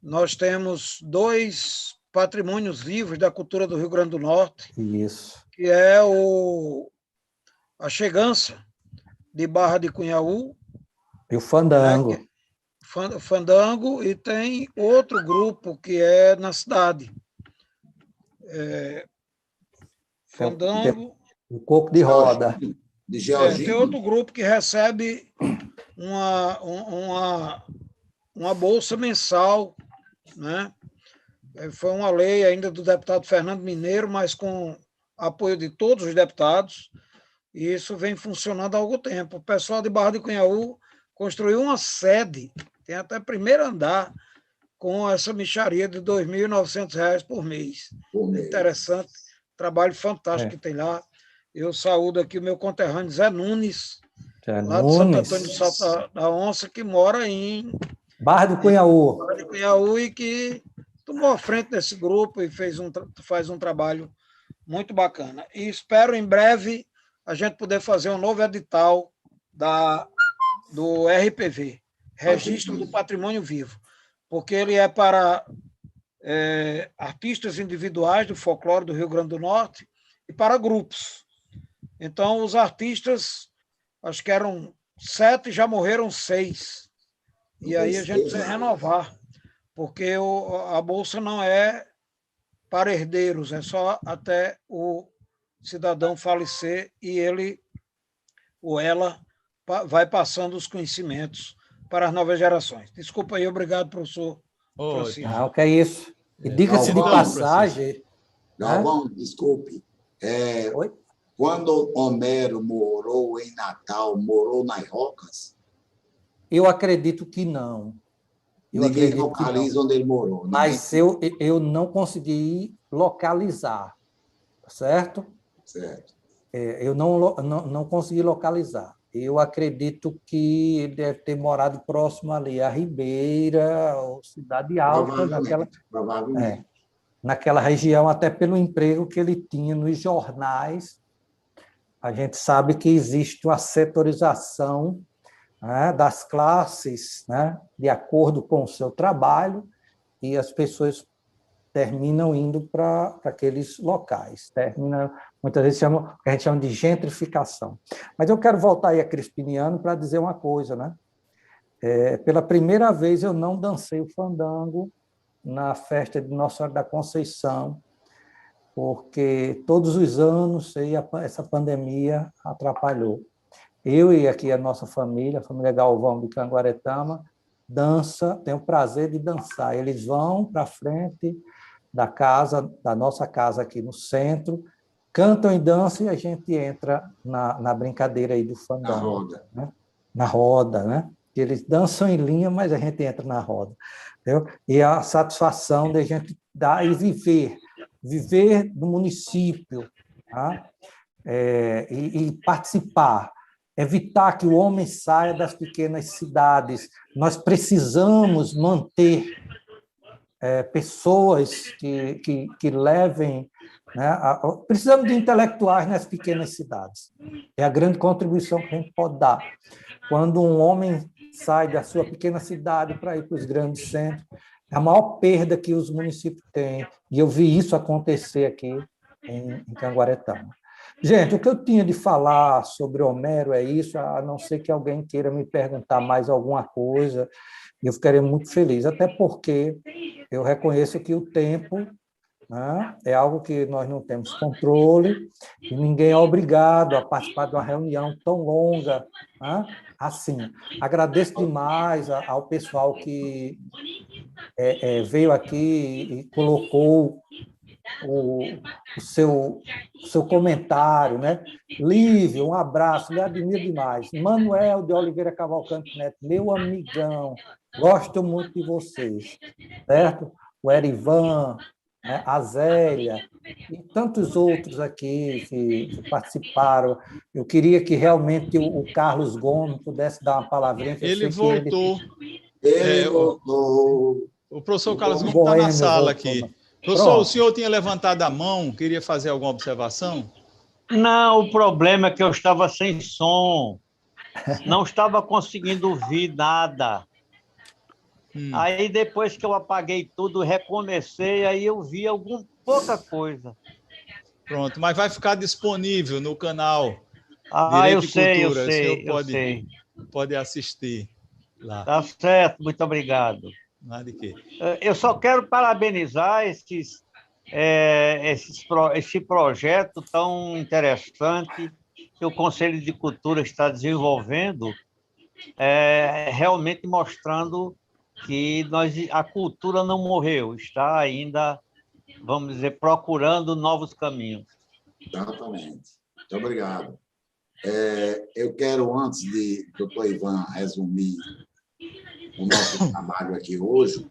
nós temos 2 patrimônios vivos da cultura do Rio Grande do Norte. Isso. Que é a Chegança, de Barra de Cunhaú. E o Fandango. Né, Fandango, e tem outro grupo que é na cidade. Fandango. O Coco de Roda. Tem outro grupo que recebe uma bolsa mensal, né? Foi uma lei ainda do deputado Fernando Mineiro, mas com apoio de todos os deputados, e isso vem funcionando há algum tempo. O pessoal de Barra de Cunhaú construiu uma sede, tem até primeiro andar, com essa mixaria de R$ 2.900 por mês. Interessante, trabalho fantástico que tem lá. Eu saúdo aqui o meu conterrâneo Zé Nunes, lá de Santo Antônio do Salto da Onça, que mora em Barra do Cunhaú. Barra de Cunhaú, e que tomou a frente desse grupo e faz um trabalho muito bacana. E espero em breve a gente poder fazer um novo edital do RPV, Registro do Patrimônio Vivo, porque ele é para artistas individuais do folclore do Rio Grande do Norte e para grupos. Então, os artistas, acho que eram 7, já morreram 6. E aí a gente precisa renovar, porque a bolsa não é para herdeiros, é só até o cidadão falecer e ele ou ela vai passando os conhecimentos para as novas gerações. Desculpa aí, obrigado, professor Francisco. Não, que é isso. E diga-se de passagem... Galvão, desculpe. Oi? Quando Homero morou em Natal, morou nas Rocas? Eu acredito que não. Ninguém localiza onde ele morou. Mas eu não consegui localizar, certo? Certo. Eu não consegui localizar. Eu acredito que ele deve ter morado próximo ali à Ribeira, ou Cidade Alta, provavelmente. Naquela região, até pelo emprego que ele tinha nos jornais. A gente sabe que existe uma setorização, né, das classes, né, de acordo com o seu trabalho, e as pessoas terminam indo para aqueles locais. Muitas vezes o que a gente chama de gentrificação. Mas eu quero voltar aí a Crispiniano para dizer uma coisa, né? Pela primeira vez eu não dancei o fandango na festa de Nossa Senhora da Conceição, porque todos os anos essa pandemia atrapalhou. Eu e aqui a nossa família, a família Galvão de Canguaretama, tem o prazer de dançar. Eles vão para frente da nossa casa aqui no centro, cantam e dançam e a gente entra na brincadeira aí do fandango. Na roda. Né? Na roda, né? Eles dançam em linha, mas a gente entra na roda. Entendeu? E a satisfação de a gente dar e viver no município, tá? E participar, evitar que o homem saia das pequenas cidades. Nós precisamos manter pessoas que levem... Né, precisamos de intelectuais nas pequenas cidades. É a grande contribuição que a gente pode dar. Quando um homem sai da sua pequena cidade para ir para os grandes centros, é a maior perda que os municípios têm. E eu vi isso acontecer aqui em Canguaretama. Gente, o que eu tinha de falar sobre Homero é isso, a não ser que alguém queira me perguntar mais alguma coisa, eu ficaria muito feliz, até porque eu reconheço que o tempo, né, é algo que nós não temos controle, e ninguém é obrigado a participar de uma reunião tão longa, né, assim. Agradeço demais ao pessoal que veio aqui e colocou o seu comentário, né? Lívio, um abraço, lhe admiro demais. Manuel de Oliveira Cavalcante Neto, meu amigão, gosto muito de vocês, certo? O Erivan, né? A Zélia e tantos outros aqui que participaram. Eu queria que realmente o Carlos Gomes pudesse dar uma palavrinha. Ele voltou. Ele voltou. O professor Carlos Gomes está na sala aqui. Professor, pronto. O senhor tinha levantado a mão, queria fazer alguma observação? Não, o problema é que eu estava sem som, não estava conseguindo ouvir nada. Aí depois que eu apaguei tudo, recomecei, aí eu vi pouca coisa. Pronto, mas vai ficar disponível no canal Direito e Cultura. Eu o senhor sei. Pode assistir lá. Tá certo, muito obrigado. Nada de quê. Eu só quero parabenizar esse projeto tão interessante que o Conselho de Cultura está desenvolvendo, realmente mostrando que a cultura não morreu, está ainda, vamos dizer, procurando novos caminhos. Exatamente. Muito obrigado. Eu quero, antes de doutor Ivan resumir o nosso trabalho aqui hoje,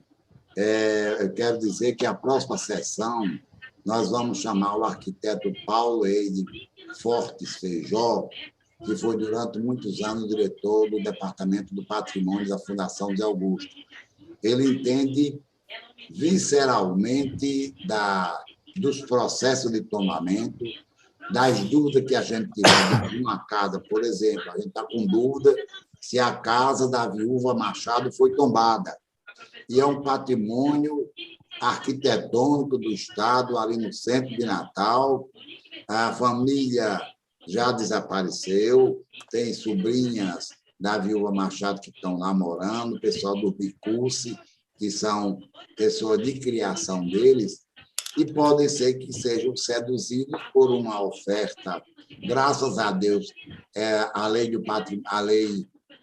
eu quero dizer que a próxima sessão nós vamos chamar o arquiteto Paulo Eide Fortes Feijó, que foi durante muitos anos diretor do Departamento do Patrimônio da Fundação de Augusto. Ele entende visceralmente dos processos de tombamento, das dúvidas que a gente tiver de uma casa, por exemplo. A gente está com dúvida se a casa da viúva Machado foi tombada. E é um patrimônio arquitetônico do Estado, ali no centro de Natal. A família já desapareceu, tem sobrinhas da viúva Machado que estão lá morando, o pessoal do Bicurse, que são pessoas de criação deles, e podem ser que sejam seduzidos por uma oferta. Graças a Deus, a lei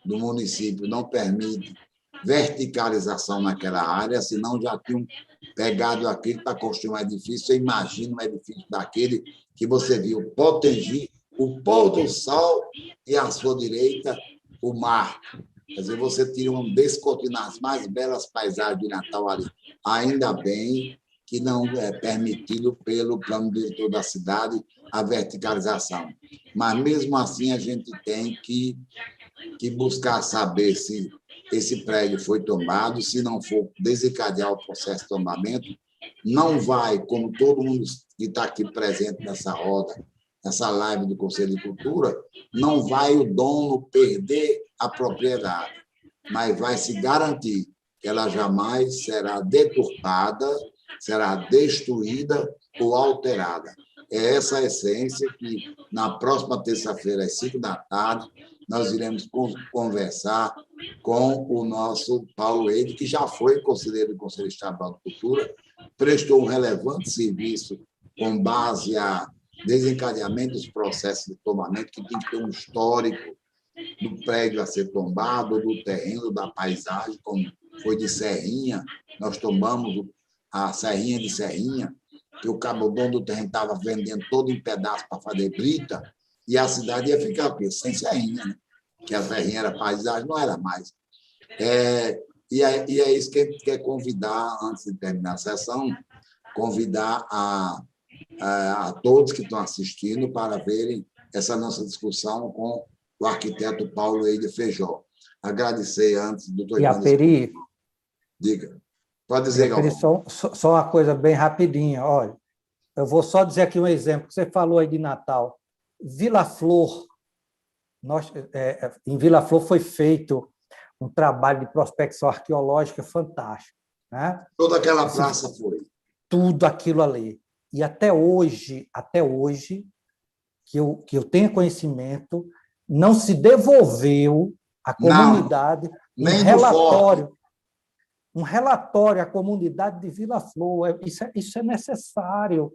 do município não permite verticalização naquela área, senão já tinham pegado aquilo para construir um edifício. Você imagina um edifício daquele que você viu Potengi, o pôr do sol e, à sua direita, o mar. Quer dizer, você tira um descortinar as mais belas paisagens de Natal ali. Ainda bem que não é permitido pelo plano diretor da cidade a verticalização. Mas, mesmo assim, a gente tem que buscar saber se esse prédio foi tombado, se não for desencadear o processo de tombamento, não vai, como todo mundo que está aqui presente nessa roda, nessa live do Conselho de Cultura, não vai o dono perder a propriedade, mas vai se garantir que ela jamais será deturpada, será destruída ou alterada. É essa a essência que, na próxima terça-feira, às 5h, nós iremos conversar com o nosso Paulo Eide, que já foi conselheiro do Conselho Estadual de Cultura, prestou um relevante serviço com base a desencadeamento dos processos de tombamento, que tem que ter um histórico do prédio a ser tombado, do terreno, da paisagem, como foi de Serrinha. Nós tombamos a Serrinha de Serrinha, que o dono do terreno estava vendendo todo em pedaço para fazer brita, e a cidade ia ficar sem Serrinha, né? Que a Serrinha era paisagem, não era mais. E é isso que a gente quer convidar, antes de terminar a sessão, convidar a todos que estão assistindo para verem essa nossa discussão com o arquiteto Paulo Eide Feijó. Agradecer antes, doutor E Ivan. Peri, Diga. Pode dizer, Galvão. Só uma coisa bem rapidinha. Olha, eu vou só dizer aqui um exemplo que você falou aí de Natal. Vila Flor, em Vila Flor foi feito um trabalho de prospecção arqueológica fantástico, né? Toda aquela praça foi. Tudo aquilo ali. E até hoje que eu tenha conhecimento, não se devolveu à comunidade um relatório à comunidade de Vila Flor. Isso é necessário.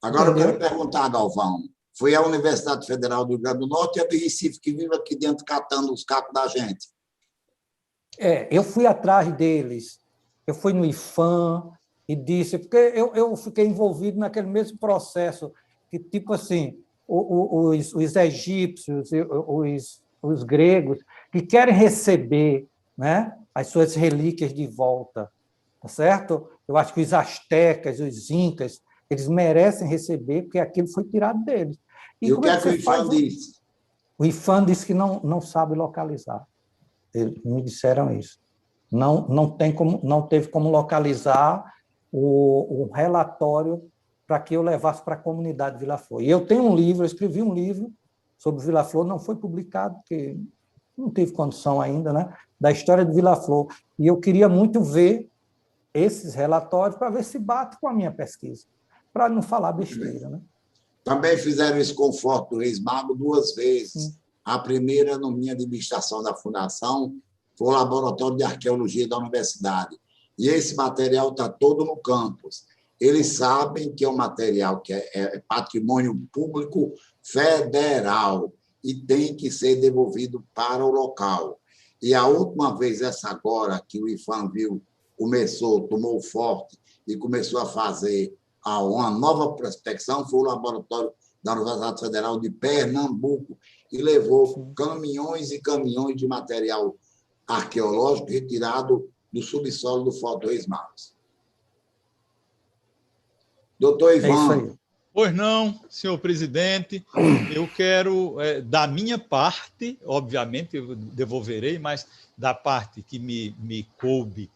Agora, entendeu? eu quero perguntar, Galvão, foi a Universidade Federal do Rio Grande do Norte e a de Recife que vive aqui dentro catando os cacos da gente? Eu fui atrás deles. Eu fui no IFAM e disse, porque eu fiquei envolvido naquele mesmo processo, que, tipo assim, os egípcios, os gregos, que querem receber, né, as suas relíquias de volta, tá certo? Eu acho que os astecas, os incas, eles merecem receber, porque aquilo foi tirado deles. E o que é que o IFAM disse? O IFAM disse que não sabe localizar. Eles me disseram isso. Não teve como localizar o relatório para que eu levasse para a comunidade de Vila Flor. E eu tenho um livro, eu escrevi um livro sobre Vila Flor, não foi publicado, porque não teve condição ainda, né, da história de Vila Flor. E eu queria muito ver esses relatórios para ver se bate com a minha pesquisa, para não falar besteira, né? Também fizeram isso com o Forte do Reis Mago 2 vezes. Sim. A primeira, na minha administração da Fundação, foi o Laboratório de Arqueologia da Universidade. E esse material está todo no campus. Eles sabem que é um material que é patrimônio público federal e tem que ser devolvido para o local. E a última vez, essa agora, que o IFAM viu, tomou forte e começou a fazer uma nova prospecção, foi o laboratório da Universidade Federal de Pernambuco, e levou caminhões e caminhões de material arqueológico retirado do subsolo do Forte Reis Magos. Doutor Ivan. Pois não, senhor presidente, eu quero, da minha parte, obviamente, eu devolverei, mas da parte que me coube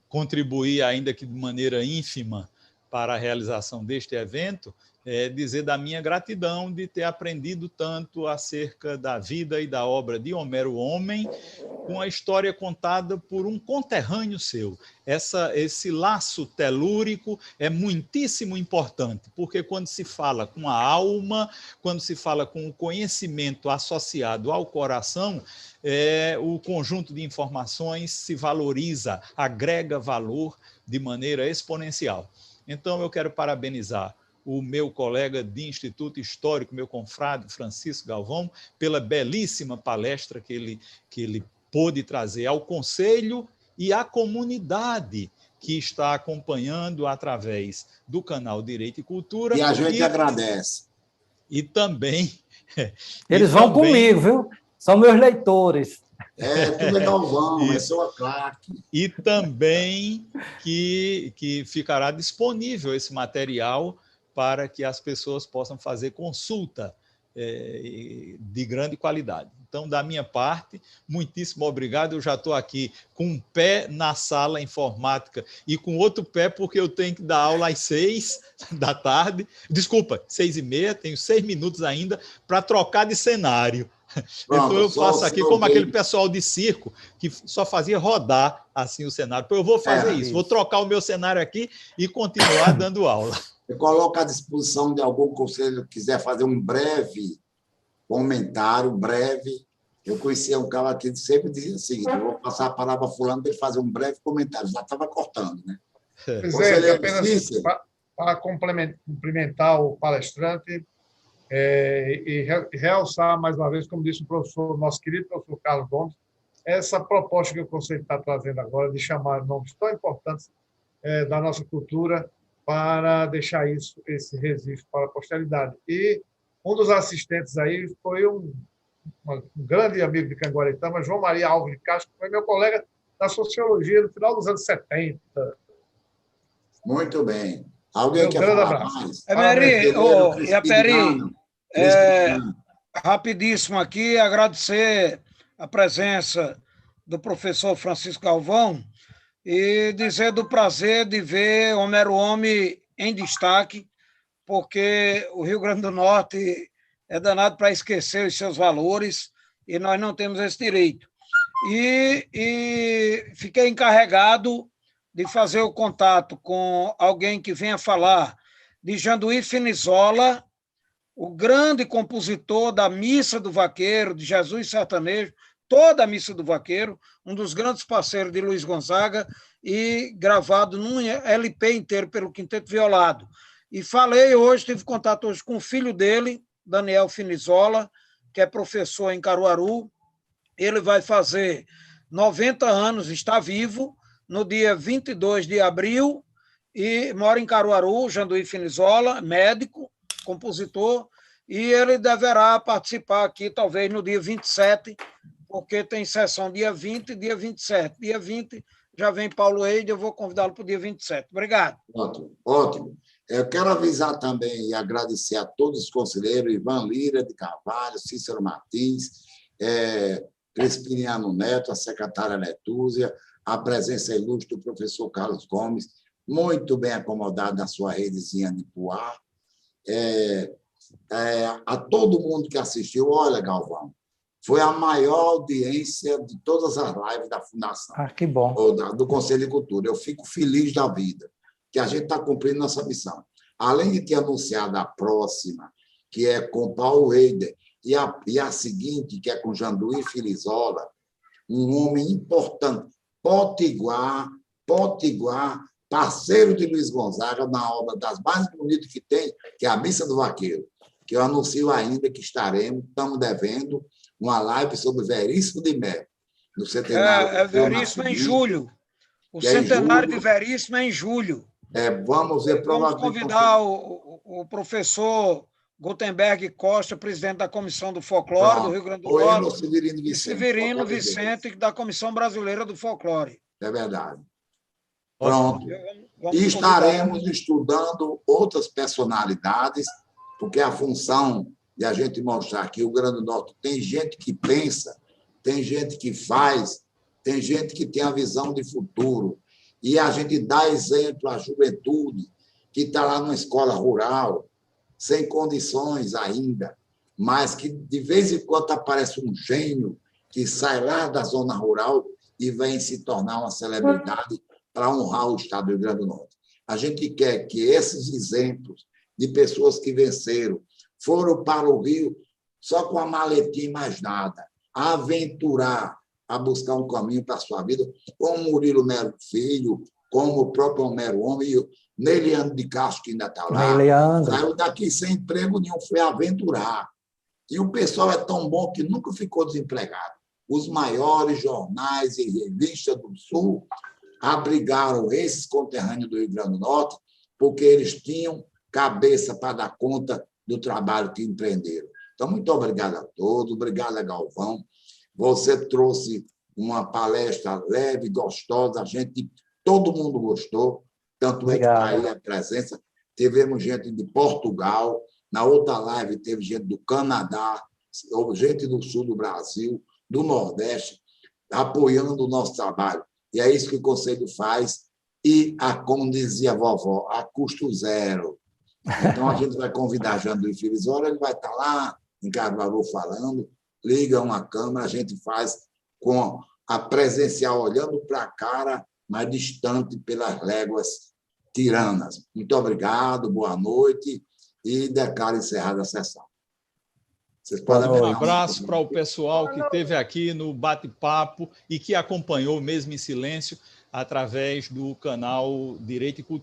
contribuir, ainda que de maneira ínfima, para a realização deste evento, dizer da minha gratidão de ter aprendido tanto acerca da vida e da obra de Homero Homem, com a história contada por um conterrâneo seu. Esse laço telúrico é muitíssimo importante, porque quando se fala com a alma, quando se fala com o conhecimento associado ao coração, o conjunto de informações se valoriza, agrega valor de maneira exponencial. Então, eu quero parabenizar o meu colega de Instituto Histórico, meu confrade Francisco Galvão, pela belíssima palestra que ele pôde trazer ao Conselho e à comunidade que está acompanhando através do canal Direito e Cultura. E a gente agradece. E também... Eles vão comigo, viu? São meus leitores. Tudo é Galvão, é sua claque. E também que ficará disponível esse material para que as pessoas possam fazer consulta de grande qualidade. Então, da minha parte, muitíssimo obrigado. Eu já estou aqui com um pé na sala informática e com outro pé porque eu tenho que dar aula às 6 da tarde. Desculpa, 6h30, tenho 6 minutos ainda para trocar de cenário. Então, eu faço aqui como aquele pessoal de circo que só fazia rodar assim o cenário. Eu vou fazer isso, vou trocar o meu cenário aqui e continuar dando aula. Eu coloco à disposição de algum conselheiro que quiser fazer um breve comentário, breve. Eu conhecia um cara que sempre dizia o seguinte: eu vou passar a palavra a fulano para ele fazer um breve comentário. Já estava cortando, né? Presidente, apenas para cumprimentar o palestrante e realçar mais uma vez, como disse o professor, nosso querido professor Carlos Gomes, essa proposta que o Conselho está trazendo agora de chamar nomes tão importantes da nossa cultura para deixar esse registro para a posteridade. E um dos assistentes aí foi um grande amigo de Canguaretama, João Maria Alves de Castro, que foi meu colega da Sociologia no final dos anos 70. Muito bem. Alguém quer falar mais? Rapidíssimo aqui, agradecer a presença do professor Francisco Galvão e dizer do prazer de ver Homero Homem em destaque, porque o Rio Grande do Norte é danado para esquecer os seus valores e nós não temos esse direito. E fiquei encarregado de fazer o contato com alguém que venha falar de Janduí Finizola, o grande compositor da Missa do Vaqueiro, de Jesus Sertanejo, toda a Missa do Vaqueiro, um dos grandes parceiros de Luiz Gonzaga e gravado num LP inteiro pelo Quinteto Violado. E tive contato hoje com o filho dele, Daniel Finizola, que é professor em Caruaru. Ele vai fazer 90 anos, está vivo, no dia 22 de abril, e mora em Caruaru, Janduí Finizola, médico, compositor, e ele deverá participar aqui, talvez, no dia 27, porque tem sessão dia 20 e dia 27. Dia 20 já vem Paulo Eide, eu vou convidá-lo para o dia 27. Obrigado. Ótimo. Eu quero avisar também e agradecer a todos os conselheiros, Ivan Lira de Carvalho, Cícero Martins, Crispiniano Neto, a secretária Letúzia, a presença ilustre do professor Carlos Gomes, muito bem acomodado na sua redezinha de Poá. A todo mundo que assistiu, olha, Galvão, foi a maior audiência de todas as lives da Fundação. Que bom. Do Conselho de Cultura. Eu fico feliz da vida, que a gente está cumprindo nossa missão. Além de ter anunciado a próxima, que é com Paulo Eider, e a seguinte, que é com Janduí Finizola, um homem importante, potiguar, parceiro de Luiz Gonzaga, na obra das mais bonitas que tem, que é a Missa do Vaqueiro, que eu anuncio ainda que estamos devendo uma live sobre Veríssimo de Mello, no centenário. Veríssimo em julho. O centenário de Veríssimo é em julho. Vamos ver, provavelmente. Vamos convidar o professor Gutenberg Costa, presidente da Comissão do Folclore do Rio Grande do Norte, e Severino Vicente, da Comissão Brasileira do Folclore. É verdade. Pronto. E estaremos estudando outras personalidades, porque a função de a gente mostrar que o Rio Grande do Norte tem gente que pensa, tem gente que faz, tem gente que tem a visão de futuro. E a gente dá exemplo à juventude que está lá numa escola rural, sem condições ainda, mas que de vez em quando aparece um gênio que sai lá da zona rural e vem se tornar uma celebridade para honrar o Estado do Rio Grande do Norte. A gente quer que esses exemplos de pessoas que venceram, foram para o Rio só com a maletinha e mais nada, a aventurar, a buscar um caminho para a sua vida, como Murilo Melo Filho, como o próprio Homero Homem e o Neiliandro de Castro, que ainda está lá. Saiu daqui sem emprego nenhum, foi aventurar. E o pessoal é tão bom que nunca ficou desempregado. Os maiores jornais e revistas do Sul abrigaram esses conterrâneos do Rio Grande do Norte porque eles tinham cabeça para dar conta do trabalho que empreenderam. Então, muito obrigado a todos, obrigado a Galvão. Você trouxe uma palestra leve, gostosa, todo mundo gostou, tanto é que está aí a presença. Tivemos gente de Portugal, na outra live teve gente do Canadá, gente do sul do Brasil, do Nordeste, apoiando o nosso trabalho. E é isso que o Conselho faz, e, como dizia a vovó, a custo zero. Então, a gente vai convidar Janduí Filisório, ele vai estar lá em Caruaru falando, liga uma câmera, a gente faz com a presencial olhando para a cara, mas distante pelas léguas tiranas. Muito obrigado, boa noite, e declaro encerrada a sessão. Um abraço para o pessoal que esteve aqui no bate-papo e que acompanhou, mesmo em silêncio, através do canal Direito e Cultura.